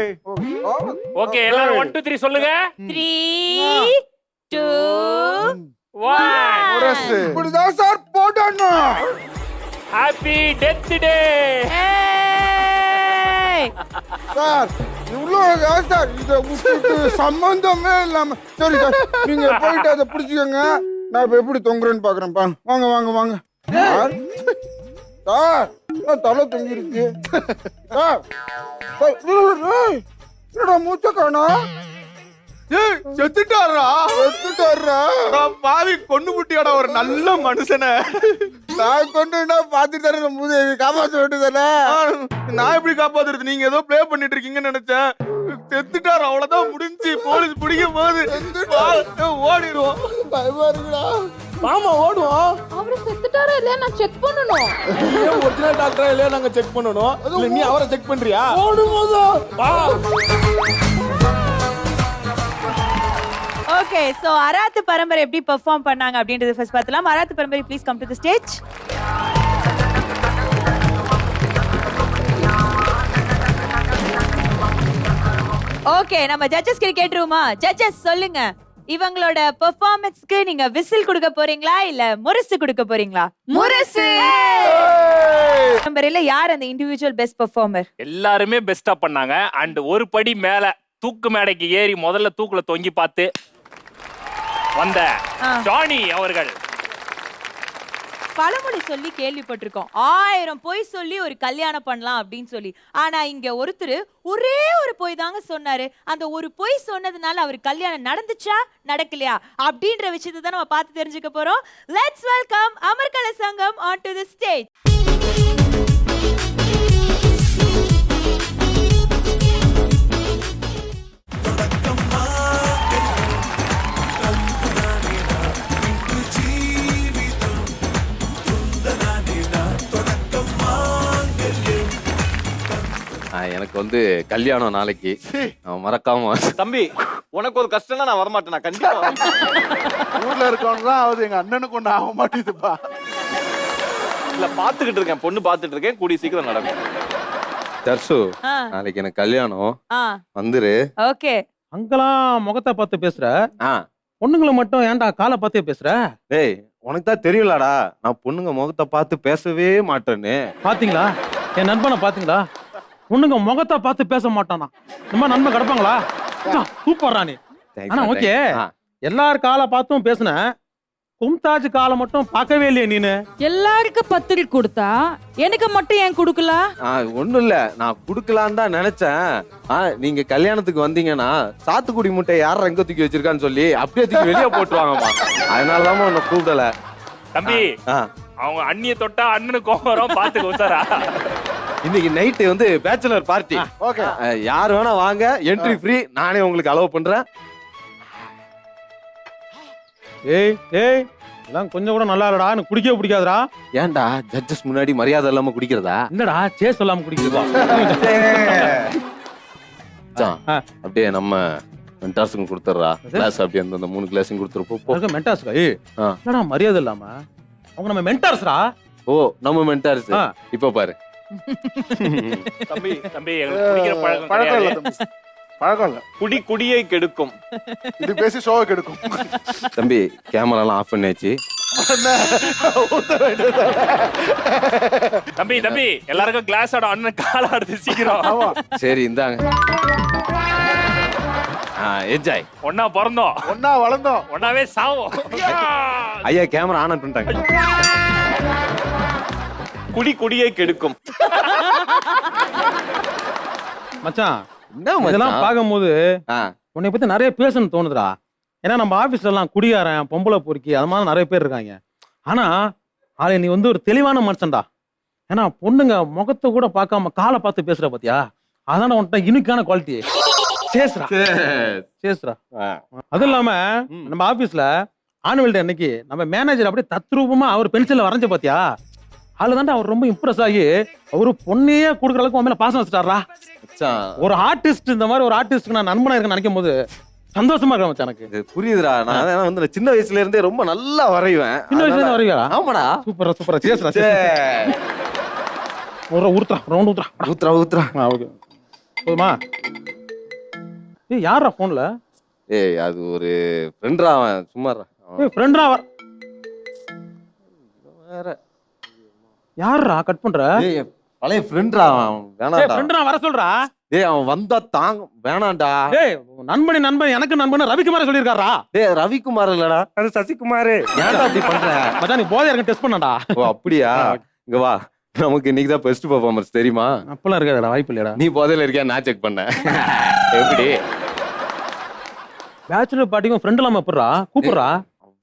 ஓகே எல்லாரும் 1 2 3 சொல்லுங்க. 3 2 1. இப்படிதான் சார் போடணும். ஹாப்பி டெத் டே. சார் இவ்வளவு சார் இதை விட்டுட்டு சம்பந்தமே இல்லாம. சரி சார், நீங்க போயிட்டு அதை பிடிச்சிக்கோங்க. நான் இப்ப எப்படி தொங்குறேன்னு பாக்குறேன். வாங்க வாங்க வாங்க சார். சார் தலை தொங்கிருச்சு சார். என்னடா மூச்ச காணோம்? செத்துட்டாரா? செத்துட்டாரா? பாவி கொண்டு புட்டியோட ஒரு நல்ல மனுஷனை நான் கொண்டுனா பாத்து தர போது காப்பாற்ற வேண்டியதானே. நான் எப்படி காப்பாத்துறது? நீங்க ஏதோ ப்ளே பண்ணிட்டு இருக்கீங்கன்னு நினைச்சேன். செத்துட்டாரு, அவ்வளவுதான் முடிஞ்சு. போலீஸ் பிடிக்கும் போது ஓடிடுவோம். பயமா இருக்குடா. ஆமா ஓடுவோம். அவரு செத்துட்டாரா இல்லையா நான் செக் பண்ணணும். ஒரிஜினல் டாக்டரா இல்லையா நாங்க செக் பண்ணணும். இல்ல நீ அவரை செக் பண்றியா? ஓடும்போது ஓகே சோ அராத்து பரம்பரை எப்படி பெர்ஃபார்ம் பண்ணாங்க அப்படின்றது ஃபர்ஸ்ட் பார்த்தலாம். அராத்து பரம்பரை please come to the stage. Okay நம்ம ஜட்ஜஸ் கிட்ட கேட்டுருவோமா? ஜட்ஜஸ் சொல்லுங்க, இவங்களோட பெர்ஃபார்மன்ஸ்க்கு நீங்க விசில் கொடுக்க போறீங்களா இல்ல முரசு கொடுக்க போறீங்களா? முரசு. பரம்பரையில யார் அந்த இண்டிவிஜுவல் பெஸ்ட் பெர்ஃபார்மர்? எல்லாருமே பெஸ்டா பண்ணாங்க. அண்ட் ஒரு படி மேல தூக்கு மேடைக்கு ஏறி முதல்ல தூக்குல தொங்கி பார்த்து வந்த ஜானி அவர்கள். பழமொழி சொல்லி கேள்விப்பட்டிருக்கோம், 1000 பொய் சொல்லி ஒரு கல்யாணம் பண்ணலாம் அப்படின்னு சொல்லி. ஆனா இங்க ஒருத்தர் ஒரே ஒரு பொய் தாங்க சொன்னாரு. அந்த ஒரு பொய் சொன்னதுனால அவர் கல்யாணம் நடந்துச்சா நடக்கலையா அப்படின்ற விஷயத்தை தான் நம்ம பார்த்து தெரிஞ்சுக்க போறோம். லெட்ஸ் வெல்கம் அமர்கல சங்கம் ஆன் டு தி ஸ்டேஜ். எனக்கு வந்து கல்யாணம் நாளைக்கு, மறக்காம. தம்பி உனக்கு ஒரு கஷ்டம்னா நான் வரமாட்டேன். நான் கண்டிப்பா ஊர்ல இருக்கவங்க தான் ஆகுது. எங்க அண்ணனுக்கு ஒண்ணு ஆக மாட்டேங்குதுப்பா. இல்ல பாத்துக்கிட்டு இருக்கேன், பொண்ணு பாத்துட்டு இருக்கேன், கூடிய சீக்கிரம் நடக்கும். தர்சு ஆ, நாளைக்கு எனக்கு கல்யாணம், ஆ, வந்துரு. ஓகே. அங்கெல்லாம் முகத்தை பார்த்து பேசுற, ஆ பொண்ணுங்களை மட்டும் ஏன்டா காலை பார்த்தே பேசுற? டேய் உனக்கு தான் தெரியும்லடா நான் பொண்ணுங்க முகத்தை பார்த்து பேசவே மாட்டேன்னு. பாத்தீங்களா என் நண்பனை பாத்தீங்களா? பொண்ணுங்க முகத்தை பார்த்து பேச மாட்டானா? இந்த மாதிரி நண்பன் கிடப்பாங்களா? சூப்பர்ரா நீ. Thanks, ஆனா thanks. ஓகே, ஆ. எல்லார் காலை பார்த்தும் பேசுன, கும்தாஜ் காலை மட்டும் பார்க்கவே இல்லையே நீனு. எல்லாருக்கும் பத்திரி கொடுத்தா எனக்கு மட்டும் ஏன் கொடுக்கல? ஒண்ணும் இல்ல, நான் குடுக்கலான்னு தான் நினைச்சேன். நீங்க கல்யாணத்துக்கு வந்தீங்கன்னா சாத்துக்குடி முட்டை யார் எங்க தூக்கி வச்சிருக்கான்னு சொல்லி அப்படியே தூக்கி வெளியே போட்டுருவாங்கம்மா. அதனாலதான் உன்னை கூப்பிடல. தம்பி ஆ, அவங்க அண்ணிய தொட்டா அண்ணனுக்கு கோபம் வரும், பாத்துக்கோ சாரா. இன்னைக்கு நைட்டு வந்து பேச்சுலர் பார்ட்டி. ஓகே. யார் வேணா வாங்க, என்ட்ரி ஃப்ரீ, நானே உங்களுக்கு அலோவ் பண்றேன். ஏய் ஏய், எல்லாம் கொஞ்சம் கூட நல்லா இல்லடா, எனக்கு குடிக்கவே பிடிக்காதுடா. ஏன்டா ஜட்ஜஸ் முன்னாடி மரியாதை இல்லாம குடிக்கிறதா? என்னடா சே சொல்லாம குடிக்கிறதா? மச்சான், அப்படியே நம்ம மென்டார்ஸுக்கு கொடுத்துட்றா கிளாஸ், அப்படியே அந்த 3 கிளாஸும் கொடுத்துருப்போம். மென்டார்ஸ்டா? ஏய் ஆ. என்னடா மரியாதை இல்லாம? அவங்க நம்ம மென்டார்ஸ்டா. ஓ நம்ம மென்டார்ஸ். ஆ. இப்ப பாரு. தம்பி தம்பி எங்களுக்கு குடிக்கிற பழக்கம் பழக்கம் இல்ல கிடையாது. தம்பி, பழக்கம் இல்ல. குடியை கெடுக்கும். இது பேசி ஷோவை கெடுக்கும். தம்பி கேமராலாம் ஆஃப் பண்ணியாச்சு. தம்பி தம்பி எல்லாருக்கும் கிளாஸோட அண்ணன் கால அடுத்து சீக்கிரம். சரி இந்தாங்க. என்ஜாய். ஒன்னா பிறந்தோம், ஒன்னா வளர்ந்தோம், ஒன்னாவே சாவோம். ஐயா கேமரா ஆன் பண்ணிட்டாங்க. குடியை கெடுக்கும். மச்சான், என்ன இதெல்லாம் மச்சான்? பார்க்கும்போது ஆ, உன்னை பத்தி நிறைய பேசணும்னு தோணுதுடா. ஏன்னா நம்ம ஆபீஸ்ல எல்லாம் குடியாரன், பொம்பளை பொறுக்கி, அது மாதிரி நிறைய பேர் இருக்காங்க. ஆனா ஆளே நீ வந்து ஒரு தெளிவான மனுஷன்டா. ஏன்னா பொண்ணுங்க முகத்தை கூட பார்க்காம காலை பார்த்து பேசுற பாத்தியா? அதான உன்கிட்ட யூனிக்கான குவாலிட்டி. சேஸ்ரா சேஸ்ரா. அது இல்லாம நம்ம ஆபீஸ்ல ஆனுவல் டே அன்னைக்கு நம்ம மேனேஜர் அப்படியே தத்ரூபமா அவர் பென்சில்ல வரைஞ்ச பாத்தியா? அதுதான்டா அவர் ரொம்ப இம்ப்ரெஸ் ஆகி அவரு பொண்ணையே கொடுக்குற அளவுக்கு உன் மேல பாசம் வச்சுட்டாரா. மச்சான், ஒரு ஆர்டிஸ்ட், இந்த மாதிரி ஒரு ஆர்டிஸ்ட்க்கு நான் நண்பனா இருக்கேன்னு நினைக்கும் போது சந்தோஷமா இருக்கேன் மச்சான் எனக்கு. இது புரியுதுடா. நான் அதான் வந்து நான் சின்ன வயசுல இருந்தே ரொம்ப நல்லா வரைவேன். சின்ன வயசுல இருந்து வரையா? ஆமாடா. சூப்பரா சூப்பரா. சேஸ்ரா ஒரு ஊத்துறா, ரவுண்ட் ஊத்துறா. ஊத்துறா ஊத்துறா. ஓகே போதுமா? ஏய் யாரா போன்ல? ஏய் அது ஒரு ஃப்ரெண்ட்ரா, அவன் சும்மாடா. ஏய் ஃப்ரெண்ட்ரா வர. வேற யாரா கட் பண்ற? ஏய் பழைய ஃப்ரெண்ட்ரா, அவன் ஏய் வேணாம்டா. ஃப்ரெண்ட்ரா வர சொல்றா. டேய் அவன் வந்தா தாங்க வேணாம்டா. ஏய் நண்பன் எனக்கு நண்பன் ரவிக்குமார் சொல்லிருக்காரா? டேய் ரவிக்குமார் இல்லடா, அது சசிகுமார். ஏன்டா அப்படி பண்ற? மச்சான் நீ போதை இருக்க டெஸ்ட் பண்ணடா. ஓ அப்படியா? இங்க வா, நமக்கு இன்னைக்கு தான் பெஸ்ட் பெர்ஃபார்மன்ஸ் தெரியுமா? அப்பலாம் இருக்காதடா, வாய்ப்பு இல்லடா. நீ போதையில இருக்கியா? நான் செக் பண்ணேன். எப்படி பேச்சுலர் பார்ட்டிக்கும் ஃப்ரெண்ட் இல்லாம எப்படிடா கூப்பிடுறா?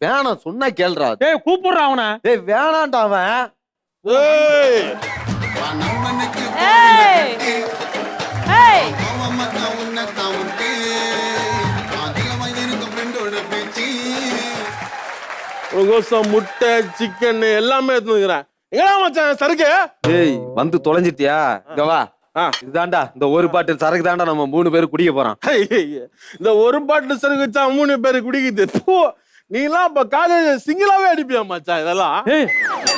வேணாம் சொன்னா கேளுடா. ஏய் கூப்பிடுறா அவனை. டேய் வேணாம்டா அவன். ஏய் ஏய் கோசம் முட்டை சிக்கன் எல்லாமே எடுத்துக்கிறேன். எங்கடா மச்சான் சரக்கு? ஏய் வந்து தொலைஞ்சிட்டியா? இங்க வா. இதுதான்டா இந்த ஒரு பாட்டில் சரக்கு தான்டா நம்ம 3 பேரும் குடிக்க போறோம். இந்த ஒரு பாட்டில் சரக்கு வச்சா 3 பேரு குடிக்குது. நீலாம் இப்ப காலேஜ் சிங்கிளாவே அடிப்பியா மச்சான் இதெல்லாம்? ஏய்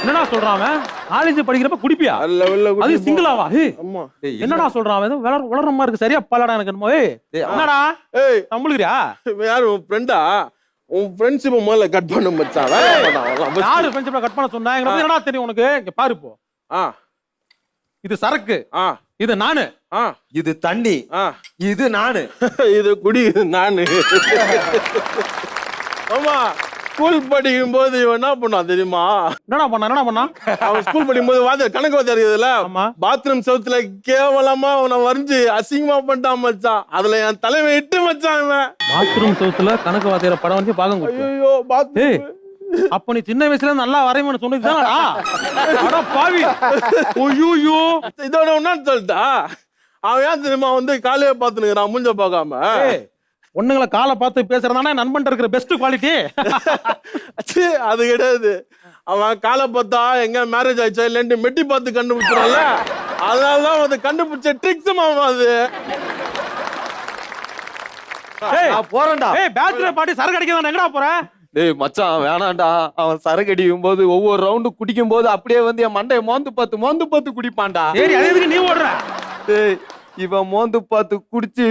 என்னடா சொல்றான் அவன்? காலேஜ் படிக்கிறப்ப குடிப்பியா? லெவல்ல அது சிங்கிளாவா? ஏய் ஆமா. என்னடா சொல்றான் அவன்? ஏதோ வளர மாதிரி இருக்கு. சரியா பல்லடா எனக்கு என்னமோ. ஏய் என்னடா ஏய் நம்மளுக்குறியா? யாரு உன் ஃப்ரெண்டா? உன் ஃப்ரெண்ட்ஷிப் முதல்ல கட் பண்ண மச்சான். யாரு ஃப்ரெண்ட்ஷிப்பை கட் பண்ண சொன்னா? எனக்கு என்னடா தெரியும் உனக்கு? இங்க பாரு இப்போ. இது சரக்கு, இது நானு, இது தண்ணி, இது நானு, இது குடி, இது நானு. ஆமா ஸ்கூல் படிக்கும் போது இவன் என்ன பண்ணான் தெரியுமா? என்னடா பண்ணா? அவன் ஸ்கூல் படிக்கும் போது கணக்கு வாத்தியார் இருக்குதுல்ல, பாத்ரூம் செவுத்துல கேவலமா அவனை வரைஞ்சு அசிங்கமா பண்ணிட்டான் மச்சான். அதுல என் தலைமை இட்டு மச்சான் இவன். பாத்ரூம் செவுத்துல கணக்கு வாத்தியார படம் வந்து பாக்க. ஐயோ பாத்ரூம். அப்ப நீ சின்ன வயசுல நல்லா வரையும்னு சொன்னதுதானடா? அட பாவி. ஐயோ இதோட ஒண்ணு சொல்லிட்டா, அவன் ஏன் தெரியுமா வந்து காலையே பாத்துனுக்குறான் மூஞ்ச பார்க்காம? பொண்ணுங்களை காலை பார்த்து பேசுறதானே நண்பன் இருக்கிற பெஸ்ட் குவாலிட்டி. அது கிடையாது. அவன் காலை பார்த்தா எங்க மேரேஜ் ஆயிடுச்சா இல்லன்னு மெட்டி பார்த்து கண்டுபிடிச்சான்ல, அதனாலதான் வந்து கண்டுபிடிச்ச ட்ரிக்ஸ் மாமா அது. போறேன்டா. ஏய் பேச்சுலர் பார்ட்டி சரக்கு அடிக்க எங்கடா போற? டேய் மச்சான் வேணாம்டா. அவன் சரக்கு அடிக்கும் போது ஒவ்வொரு ரவுண்டு குடிக்கும் போது அப்படியே வந்து என் மண்டைய மோந்து பார்த்து குடிப்பான்டா. சரி அதே எதுக்கு நீ ஓடுற? டேய் இவன் மோந்து பார்த்து குடிச்சு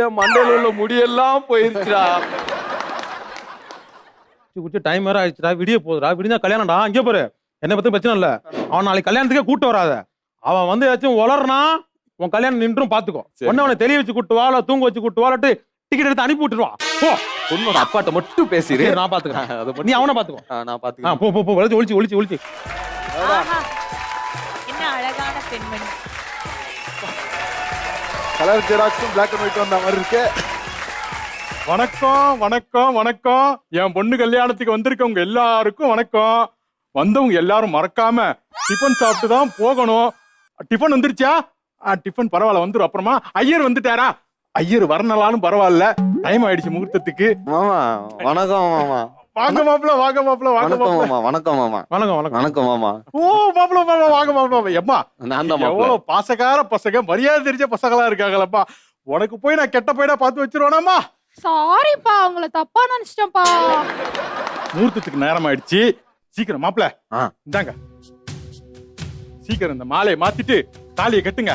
என் மண்டையில உள்ள முடியெல்லாம் போயிருச்சுடா. குடிச்சு டைம் வேற ஆயிடுச்சுடா, விடிய போகுதுடா. விடிஞ்சா கல்யாணம்டா. இங்கே பாரு, என்னை பத்தி பிரச்சனை இல்ல. அவன் நாளைக்கு கல்யாணத்துக்கே கூட்டு வராத. அவன் வந்து ஏதாச்சும் வளர்னா உன் கல்யாணம் நின்றும் பாத்துக்கோ. ஒன்னு அவனை தெளிய வச்சு கூட்டு வா, தூங்க வச்சு கூட்டு வாட்டு டிக்கெட் எடுத்து அனுப்பி விட்டுருவா. போ, உன்னோட அப்பாட்ட மட்டும் பேசிடு. நான் பாத்துக்கிறேன், நீ அவனை பாத்துக்கோ. நான் பாத்துக்கிறேன். போ போ போ, ஒளிச்சு. ஆஹா. என்ன அழகான பெண்மணி. கலர் ஜெராக்ஸும் பிளாக் அண்ட் ஒயிட் வந்த மாதிரி இருக்கு. வணக்கம் வணக்கம் வணக்கம். என் பொண்ணு கல்யாணத்துக்கு வந்திருக்கவங்க எல்லாருக்கும் வணக்கம். வந்தவங்க எல்லாரும் மறக்காம டிஃபன் சாப்பிட்டு தான் போகணும். டிஃபன் வந்துருச்சா? டிஃபன் பரவாயில்ல, வந்துரும். அப்புறமா ஐயர் வந்துட்டாரா? ஐயர் வரனாலும் பரவாயில்ல, டைம் ஆயிடுச்சு முகூர்த்தத்துக்கு. மாமா வணக்கம் மாமா. வாங்க மாப்பிள, வாங்க மாப்பிள, வாங்க வணக்கம் மாப்பிள. மாமா. வணக்கம் மாமா. வணக்கம் மாமா. ஓ மாப்பிள, வாங்க மாப்பிள. எம்மா நான் தான் மாப்பிள. எவ்வளவு பாசக்கார பசங்க, மரியாதை தெரிஞ்ச பசங்களா இருக்காங்களப்பா. உனக்கு போய் நான் கெட்ட பையனா பார்த்து வச்சிருவானாமா? சாரிப்பா, உங்களை தப்பா நினைச்சிட்டேன்ப்பா. முகூர்த்தத்துக்கு நேரம் ஆயிடுச்சு. சீக்கிரம் மாப்பிள இந்தாங்க, சீக்கிரம் இந்த மாலையை மாத்திட்டு தாலியை கட்டுங்க.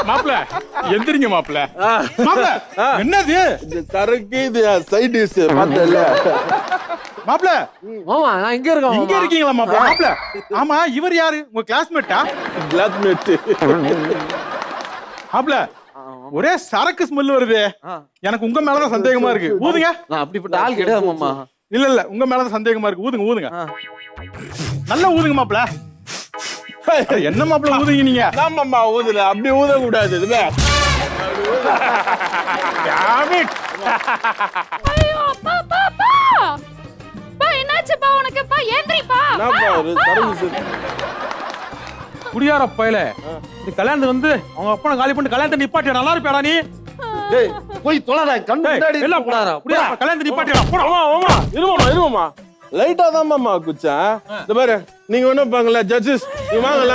மாப்பிள எந்திரிங்க மாப்பிள. மாப்பிள என்னது? இந்த சரக்கு இது சைட் டிஷ் பார்த்தல. மாப்பிள மாமா நான் இங்க இருக்கேன். இங்க இருக்கீங்களா மாப்பிள? மாப்பிள ஆமா, இவர் யாரு? உங்க கிளாஸ்மேட்டா? கிளாஸ்மேட். மாப்பிள ஒரே சரக்கு ஸ்மெல் வருது. எனக்கு உங்க மேலதான் சந்தேகமா இருக்கு. ஊதுங்க. நான் அப்படிப்பட்ட ஆள் கிடையாது மாமா. இல்ல உங்க மேலதான் சந்தேகமா இருக்கு. ஊதுங்க. நல்லா ஊதுங்க மாப்பிள. என்ன மாப்பிள ஊதுங்க நீங்க? ஆமாம்மா ஊதுல அப்படி ஊத கூடாது. இதுல ஐயோ அப்பா அப்பா அப்பா. பா என்னாச்சுப்பா உனக்கு? பா ஏந்திரிப்பா. குடியார பயல, இந்த கல்யாணத்துக்கு வந்து அவங்க அப்பனை காலி பண்ணிட்டு கல்யாணத்தை நிப்பாட்டியா? நல்லா இருப்பியாடா நீ? டேய் போய் தொலைடா, கண்ணு முன்னாடி எல்லாம் போடாதா? குடியார கல்யாணத்தை நிப்பாட்டியா? போடா. இருமாமா லைட்டா தான் மாமா குச்சேன். இந்த பாரு, நீங்க ஒண்ணும் பாருங்கள ஜட்ஜஸ், நீங்க வாங்கல.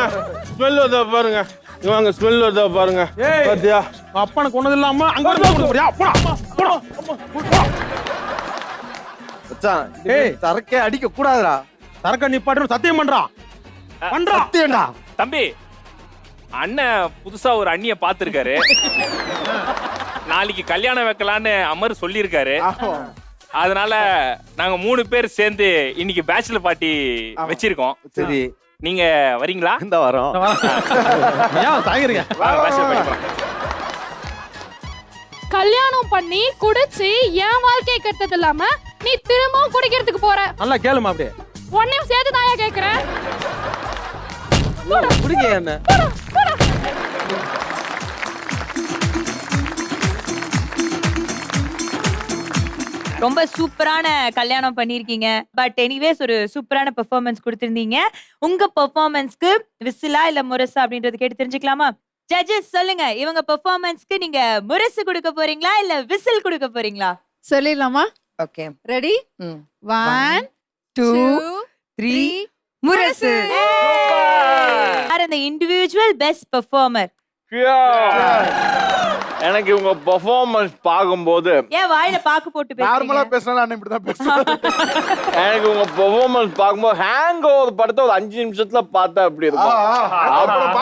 ஸ்மெல் வருதா பாருங்க. நீங்க வாங்க, ஸ்மெல் வருதா பாருங்க. பாத்தியா? அப்பனை கொண்டது இல்லாம அங்க வந்து கொடுக்க போறியா? போடா. மச்சான் ஏய் சரக்கே அடிக்க கூடாதுடா. சரக்க நிப்பாட்டணும் சத்தியம் பண்றான். சத்தியம்டா. தம்பி, அண்ணன் புதுசா ஒரு அண்ணிய பாத்துருக்காரு. நாளைக்கு கல்யாணம் வைக்கலான்னு அமர் சொல்லியிருக்காரு. அதனால நாங்க 3 பேர் சேர்ந்து இன்னைக்கு பேச்சுலர் பார்ட்டி வச்சிருக்கோம். சரி, நீங்க வரீங்களா? இந்த வாரம் ஏன் சாயிரீங்க? பேச்சுலர் பார்ட்டி கல்யாணம் பண்ணி குடிச்சு என் வாழ்க்கையை கெட்டது இல்லாம நீ திரும்பவும் குடிக்கிறதுக்கு போற. நல்லா கேளுமா அப்படியே. உன்னையும் சேர்த்து தாயா கேக்குறேன். குடிக்க என்ன? ரொம்ப சூப்பரான கல்யாணம் பண்ணிருக்கீங்க. பட் எனிவேஸ் ஒரு சூப்பரான பெர்ஃபார்மன்ஸ் கொடுத்திருந்தீங்க. உங்க பெர்ஃபார்மன்ஸ்க்கு விசிலா இல்ல முரசா அப்படின்றது கேட்டு தெரிஞ்சுக்கலாமா? ஜட்ஜஸ் சொல்லுங்க, இவங்க பெர்ஃபார்மன்ஸ்க்கு நீங்க முரசு கொடுக்க போறீங்களா இல்ல விசில் கொடுக்க போறீங்களா? சொல்லிடலாமா? Okay, ready? 1 2 3 முரசு. யார் அந்த இண்டிவிஜுவல் பெஸ்ட் பெர்ஃபார்மர்? எனக்கு உங்க பெர்ஃபார்மன்ஸ் பார்க்கும்போது ஏன் வாயில பாக்கு போட்டு நார்மலா பேசுறீங்க? பேசினா நான் இப்படிதான் பேசுறேன். எனக்கு உங்க பெர்ஃபார்மன்ஸ் பார்க்கும்போது ஹேங் ஓவர் படத்தை ஒரு 5 நிமிஷத்துல பார்த்தா அப்படி இருக்கும்.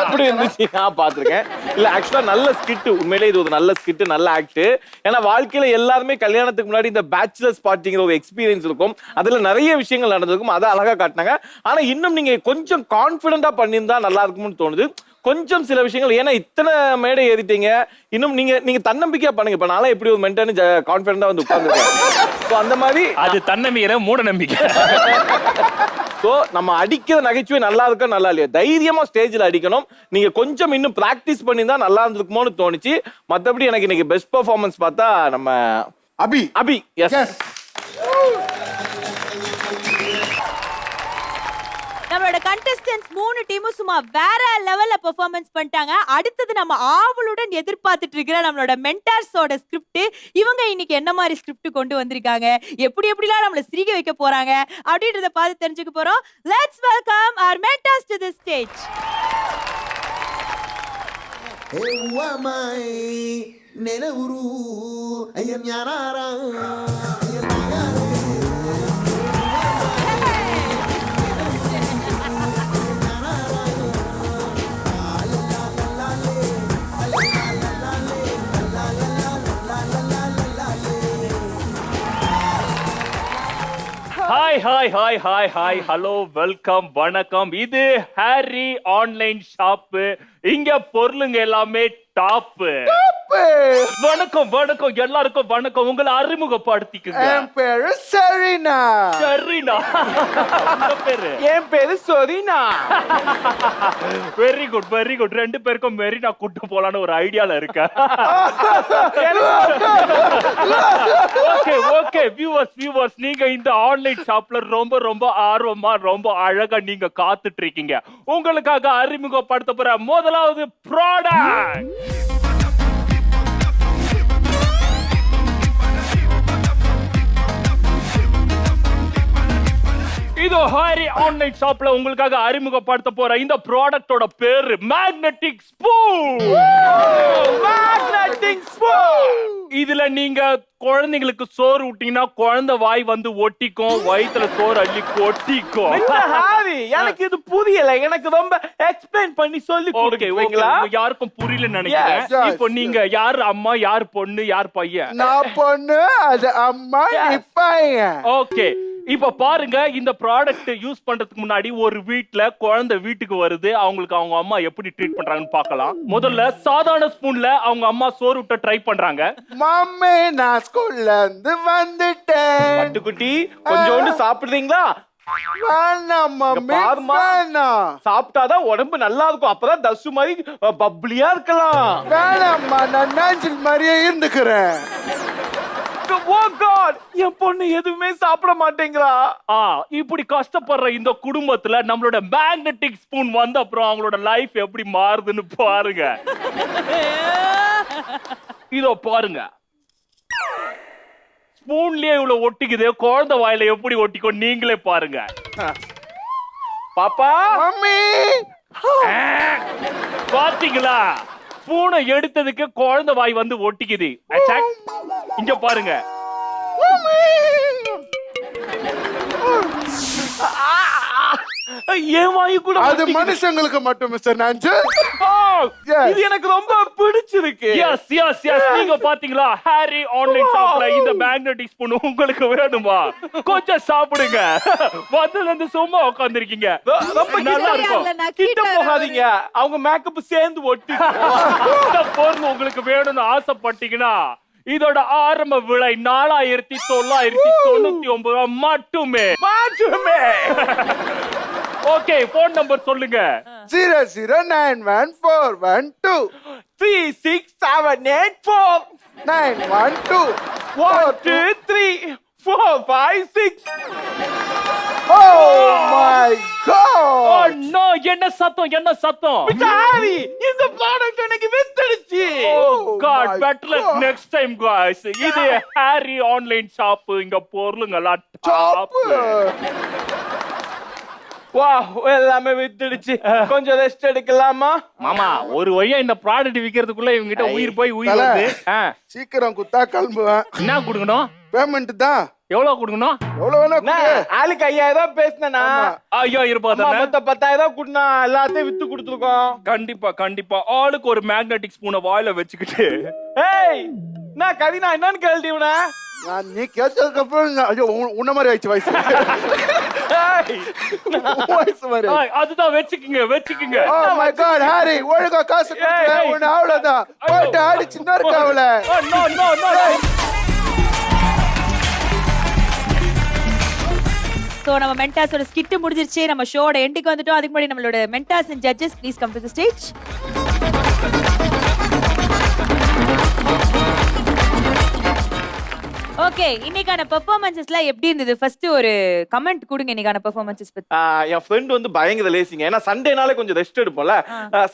அப்படி இருந்துச்சு. நான் பார்த்திருக்கேன். இல்ல ஆக்சுவலா நல்ல ஸ்கிட், உண்மையிலே இது ஒரு நல்ல ஸ்கிட், நல்ல ஆக்ட். ஏன்னா வாழ்க்கையில எல்லாருமே கல்யாணத்துக்கு முன்னாடி இந்த பேச்சுலர்ஸ் பார்ட்டிங்கிற ஒரு எக்ஸ்பீரியன்ஸ் இருக்கும். அதுல நிறைய விஷயங்கள் நடந்திருக்கும். அதை அழகா காட்டினாங்க. ஆனா இன்னும் நீங்க கொஞ்சம் கான்பிடண்டா பண்ணியிருந்தா நல்லா இருக்கும்னு தோணுது. கொஞ்சம் சில விஷயங்கள், ஏன்னா இத்தனை மேடை ஏறிட்டீங்க, இன்னும் நீங்க தன்னம்பிக்கையா பண்ணுங்க. இப்ப நாளை எப்படி ஒரு மென்டர்னு கான்பிடண்டா வந்து உட்கார்ந்துருக்கேன். அந்த மாதிரி அது தன்னம்பிக்கை, மூட நம்பிக்கை. சோ நம்ம அடிக்கிற நகைச்சுவை நல்லா இருக்கா நல்லா இல்லையா, தைரியமா ஸ்டேஜ்ல அடிக்கணும். நீங்க கொஞ்சம் இன்னும் பிராக்டிஸ் பண்ணியிருந்தா நல்லா இருந்திருக்குமோன்னு தோணுச்சு. மத்தபடி எனக்கு இன்னைக்கு பெஸ்ட் பெர்ஃபார்மன்ஸ் பார்த்தா நம்ம அபி. எஸ், நம்மளோட கண்டெஸ்டன்ட்ஸ் 3 டீமும் சும்மா வேற லெவல்ல பெர்ஃபார்மன்ஸ் பண்ணிட்டாங்க. அடுத்தது நம்ம ஆவலுடன் எதிர்பார்த்துட்டு இருக்கிற நம்மளோட மென்டார்ஸோட ஸ்கிரிப்ட். இவங்க இன்னைக்கு என்ன மாதிரி ஸ்கிரிப்ட் கொண்டு வந்திருக்காங்க, எப்படிலாம் நம்மள சிரிக்க வைக்க போறாங்க அப்படின்றத பார்த்து தெரிஞ்சுக்க போறோம். Let's welcome our mentors to the stage. ನೆನವರು ಅಯ್ಯನ್ಯಾರ ஹாய் ஹலோ வெல்கம் வணக்கம். இது ஹாரி ஆன்லைன் ஷாப். இங்க பொருளுங்க எல்லாமே டாப். வணக்கம் வணக்கம் எல்லாருக்கும் வணக்கம். உங்களை அறிமுகப்படுத்திக்குங்க. என் பேரு சரினா. சரினா பேரு? என் பேரு சொரினா. Very good very good. 2 பேருக்கும் மெரினா கூட்டு போலான்னு ஒரு ஐடியால இருக்க. ஓகே ஓகே வியூவர்ஸ் நீங்க இந்த ஆன்லைன் ஷாப்ல ரொம்ப ஆர்வமா ரொம்ப அழகா நீங்க காத்துட்டு இருக்கீங்க. உங்களுக்காக அறிமுகப்படுத்த போற முதலாவது ப்ராடக்ட் இது ஹாரி ஆன்லைன் ஷாப்ல உங்களுக்காக அறிமுகப்படுத்த போற இந்த ப்ராடக்ட்டோட பேரு மேக்னெட்டிக் ஸ்பூன். Magnetic spoon. இதுல நீங்க குழந்தைங்களுக்கு சோறு ஊட்டீங்கன்னா குழந்தை வாய் வந்து ஒட்டிக்கும், வயித்துல சோறு அள்ளி கொட்டிக்கும். எனக்கு இது புரியல, எனக்கு ரொம்ப எக்ஸ்பிளைன் பண்ணி சொல்லி கொடுங்களா? யாருக்கும் புரியல நினைக்கிறேன். இப்போ நீங்க யார் அம்மா, யார் பொண்ணு, யார் பையன்? நான் பொண்ணு, அது அம்மா, நீ பையன். ஓகே, இப்ப பாருங்க, இந்த ப்ராடக்ட் யூஸ் பண்றதுக்கு முன்னாடி ஒரு வீட்ல குழந்தை வீட்டுக்கு வருது, அவங்களுக்கு அவங்க அம்மா எப்படி ட்ரீட் பண்றாங்கன்னு பார்க்கலாம். முதல்ல சாதாரண ஸ்பூன்ல அவங்க அம்மா சோறு விட்ட ட்ரை பண்றாங்க. மம்மி நான் ஸ்கூல்ல இருந்து வந்துட்டேன். பட்டுக்குட்டி கொஞ்சோண்டு சாப்பிடுறீங்களா? வேணாம் மம்மி, வேணாம். சாப்பிட்டாதான் உடம்பு நல்லா இருக்கும், அப்பதான் தசு மாதிரி பப்ளியா இருக்கலாம். வேணாம்மா, நான் நாஞ்சில் மாதிரியே இருந்துக்கிறேன். Oh God, என் பொண்ணு எதுவுமே சாப்பிட மாட்டேங்கிறா. இப்படி கஷ்டப்படுற இந்த குடும்பத்துல நம்மளோட மேக்னெட்டிக் ஸ்பூன் வந்த அப்புறம் அவங்களோட லைஃப் எப்படி மாறுதுன்னு பாருங்க. இதோ பாருங்க, ஸ்பூன்லயே இவ்வளவு ஒட்டிக்குது, குழந்தை வாயில எப்படி ஒட்டிக்கும் நீங்களே பாருங்க. பாப்பா, மம்மி பாத்தீங்களா? ஸ்பூனை எடுத்ததுக்கு குழந்தை வாய் வந்து ஒட்டிக்குது. இங்க பாருங்க. ஏன் வாயு கூட அது மனுஷங்களுக்கு மட்டும் மிஸ்டர் நாஞ்சு. இது எனக்கு ரொம்ப பிடிச்சிருக்கு. Yes yes yes. நீங்க பாத்தீங்களா, ஹாரி ஆன்லைன் ஷாப்ல இந்த மேக்னெட்டிக் ஸ்பூன் உங்களுக்கு வேணுமா? கொஞ்சம் சாப்பிடுங்க. வந்ததுல இருந்து சும்மா உட்கார்ந்திருக்கீங்க. ரொம்ப நல்லா இருக்கும். கிட்ட போகாதீங்க, அவங்க மேக்கப் சேர்ந்து ஒட்டி. இந்த பொருள் உங்களுக்கு வேணும்னு ஆசைப்பட்டீங்கன்னா இதோட ஆரம்ப விலை 4999 மட்டுமே. ஓகே, போன் நம்பர் சொல்லுங்க. 0091412 36784 912 12345 Oh my God! No, என்ன சத்தம்? பிச்சாரி, இந்த ப்ராடக்ட் எனக்கு வித்துடுச்சு. God, better luck next time guys. இது ஹாரி ஆன்லைன் ஷாப். இங்க பொருளுங்கலாம் டாப். வா, எல்லாமே வித்துடுச்சு. கொஞ்சம் ரெஸ்ட் எடுக்கலாமா? மாமா, ஒரு வழியா இந்த ப்ராடக்ட் விக்கிறதுக்குள்ள இவங்க கிட்ட உயிர் போய் உயிர் வருது. சீக்கிரம் குத்தா கிளம்புவேன். என்ன கொடுக்கணும்? பேமெண்ட் தான். எவ்வளவு கொடுக்கணும்? எவ்வளவு வேணா கொடு. ஆளுக்கு 5000 பேசினா 5000 ரூபாய் தானே? மொத்த 10000 கொடுனா எல்லாத்தையும் வித்து கொடுத்துருக்கோம். கண்டிப்பா ஆளுக்கு ஒரு மேக்னெட்டிக் ஸ்பூனை வாயில வச்சுக்கிட்டு. ஏய், நான் கதினா என்னன்னு கேள்வி உன? நீ கேட்டதுக்கு அப்புறம் ஐயோ உன்ன மாதிரி ஆயிடுச்சு வயசு. வயசு மாதிரி. அதுதான் வச்சுக்குங்க. Oh my God, ஹாரி, ஒழுங்கா காசு கொடுத்து உன்ன அவ்வளவுதான். போட்டு அடிச்சு நொறுக்க அவள. No. சோ நம்ம மென்டாஸோட ஸ்கிட் முடிஞ்சிருச்சு. நம்ம ஷோட எண்டுக்கு வந்துட்டோம். அதுக்கு முன்னாடி நம்மளோட mentors and judges please come to the stage. Okay, okay, இன்னைக்கான பெர்ஃபார்மன்சஸ்ல எப்படி இருந்தது? ஃபர்ஸ்ட் ஒரு கமெண்ட் கொடுங்க இன்னைக்கான பெர்ஃபார்மன்சஸ் பத்தி. என் ஃப்ரெண்ட் வந்து பயங்கர லேசிங்க. ஏன்னா சண்டேனாலே கொஞ்சம் ரெஸ்ட் எடுப்போம்ல.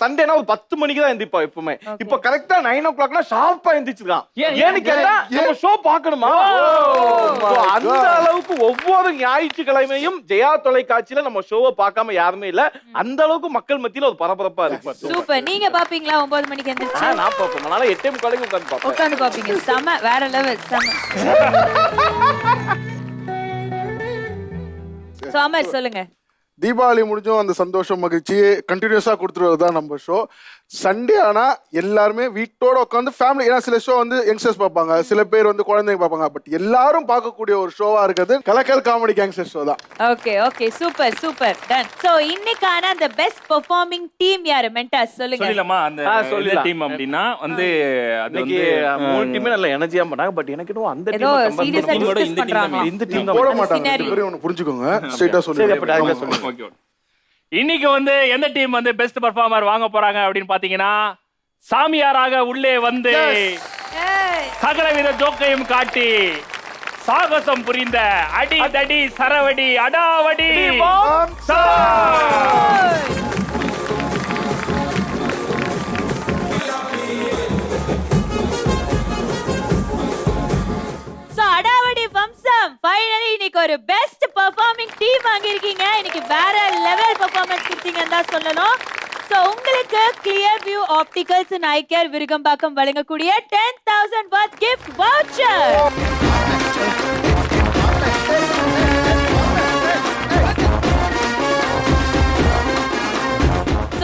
சண்டேனா ஒரு 10 மணிக்கு தான் எந்திரிப்போம் எப்பவுமே. இப்போ கரெக்டா 9 o'clockனா ஷார்ப்பா எந்திரிச்சிருக்கான். ஏன்னு கேட்டா நம்ம ஷோ பார்க்கணுமா? அந்த அளவுக்கு ஒவ்வொரு ஞாயிற்றுக்கிழமையும் ஜெயா தொலைக்காட்சியில நம்ம ஷோவை பார்க்காம யாருமே இல்ல. அந்த அளவுக்கு மக்கள் மத்தியில ஒரு பரபரப்பா இருக்கு. சூப்பர். நீங்க பாப்பீங்களா 9 மணிக்கு எந்திரிச்சு? நான் பார்ப்பேன். அதனால 8:45 உட்கார்ந்து பாப்பீங்க. செம, வேற லெவல். அமர் சொல்லுங்க. தீபாவளி முடிஞ்சும் அந்த சந்தோஷம் மகிழ்ச்சி கண்டினியூஸா கொடுத்துருவதுதான் நம்ம ஷோ. சண்டே ஆனா எல்லாருமே வீட்டோட உட்காந்து ஃபேமிலி, ஏன்னா சில ஷோ வந்து யங்ஸ்டர்ஸ் பார்ப்பாங்க, சில பேர் வந்து குழந்தைங்க பார்ப்பாங்க, பட் எல்லாரும் பார்க்கக்கூடிய ஒரு ஷோவா இருக்கிறது கலக்கல் காமெடி கேங்ஸ்டர் ஷோ தான். Okay okay, super super, done. So இன்னைக்கான அந்த பெஸ்ட் பெர்ஃபார்மிங் டீம் யாரு? மென்டாஸ் சொல்லுங்க. சொல்லலாமா? அந்த டீம் அப்படினா வந்து அது வந்து மூணு டீமே நல்ல எனர்ஜியா பண்ணாங்க. பட் எனக்கு இன்னும் அந்த ஏதோ சீரியஸா டிஸ்கஸ் பண்றாங்க. இந்த டீம் தான் போட மாட்டாங்க. பெரிய ஒன்னு புரிஞ்சுக்கோங்க, ஸ்ட்ரைட்டா சொல்லுங்க. ஓகே. இன்னைக்கு வந்து எந்த டீம் வந்து பெஸ்ட் பெர்ஃபார்மர் வாங்க போறாங்க அப்படின்னு பாத்தீங்கன்னா, சாமியாராக உள்ளே வந்து சகலவித ஜோக்கையும் காட்டி சாகசம் புரிந்த அடி தடி சரவடி அடாவடி அடாவடி வம்சம் ஃபைனலி இன்னைக்கு ஒரு பெஸ்ட் பெர்ஃபார்மிங் டீம் வாங்கியிருக்கீங்க. இன்னைக்கு வேற லெவல் பெர்ஃபார்மன்ஸ் கொடுத்தீங்கன்னு தான் சொல்லணும். சோ உங்களுக்கு clear view opticals and I care Virugambakkam வழங்கக்கூடிய 10,000 worth gift voucher.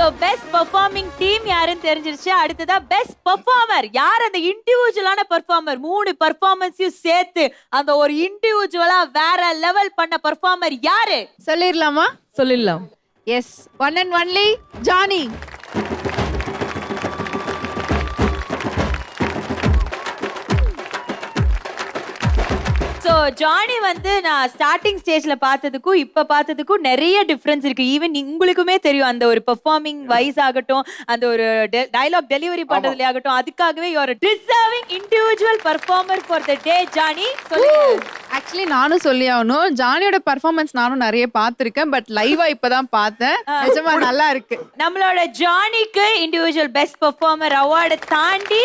So best performing team யாருன்னு தெரிஞ்சிருச்சு. அடுத்ததா பெஸ்ட் பெர்ஃபார்மர் யார்? அந்த இண்டிவிஜுவலான பெர்ஃபார்மர், 3 பெர்ஃபார்மன்ஸையும் சேர்த்து அந்த ஒரு இண்டிவிஜுவலா வேற லெவல் பண்ண பெர்ஃபார்மர் யாரு? சொல்லிடலாமா? சொல்லிடலாம். Yes, one and only Johnny. So Johnny வந்து நான் ஸ்டார்டிங் ஸ்டேஜ்ல பார்த்ததுக்கும் இப்ப பார்த்ததுக்கும் நிறைய டிஃபரன்ஸ் இருக்கு. ஈவன் உங்களுக்குமே தெரியும், அந்த ஒரு பெர்ஃபார்மிங் வைஸ் ஆகட்டும், அந்த ஒரு டயலாக் டெலிவரி பண்றதுல ஆகட்டும், அதுக்காகவே ஒரு deserving individual performer for the day. Johnny actually நானும் சொல்லி ஆகணும், ஜானியோட பெர்ஃபார்மன்ஸ் நானும் நிறைய பார்த்திருக்கேன், பட் லைவா இப்பதான் பார்த்தேன். நிஜமா நல்லா இருக்கு. நம்மளோட ஜானிக்கு இண்டிவிஜுவல் பெஸ்ட் பெர்ஃபார்மர் அவார்டை தாண்டி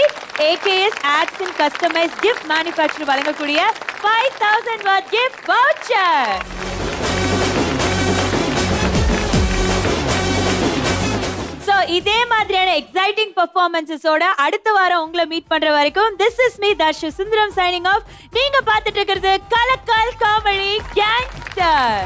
AKS Ads and Customized Gift Manufacturer வழங்கக்கூடிய 5,000 worth gift voucher. So இதே மாதிரியான எக்ஸைட்டிங் பெர்ஃபார்மன்ஸஸோட அடுத்த வாரம் உங்களை மீட் பண்ற வரைக்கும் this is me Darshu Sundaram signing off. நீங்க பார்த்துட்டு இருக்கிறது கலக்கல் காமெடி கேங்ஸ்டர்.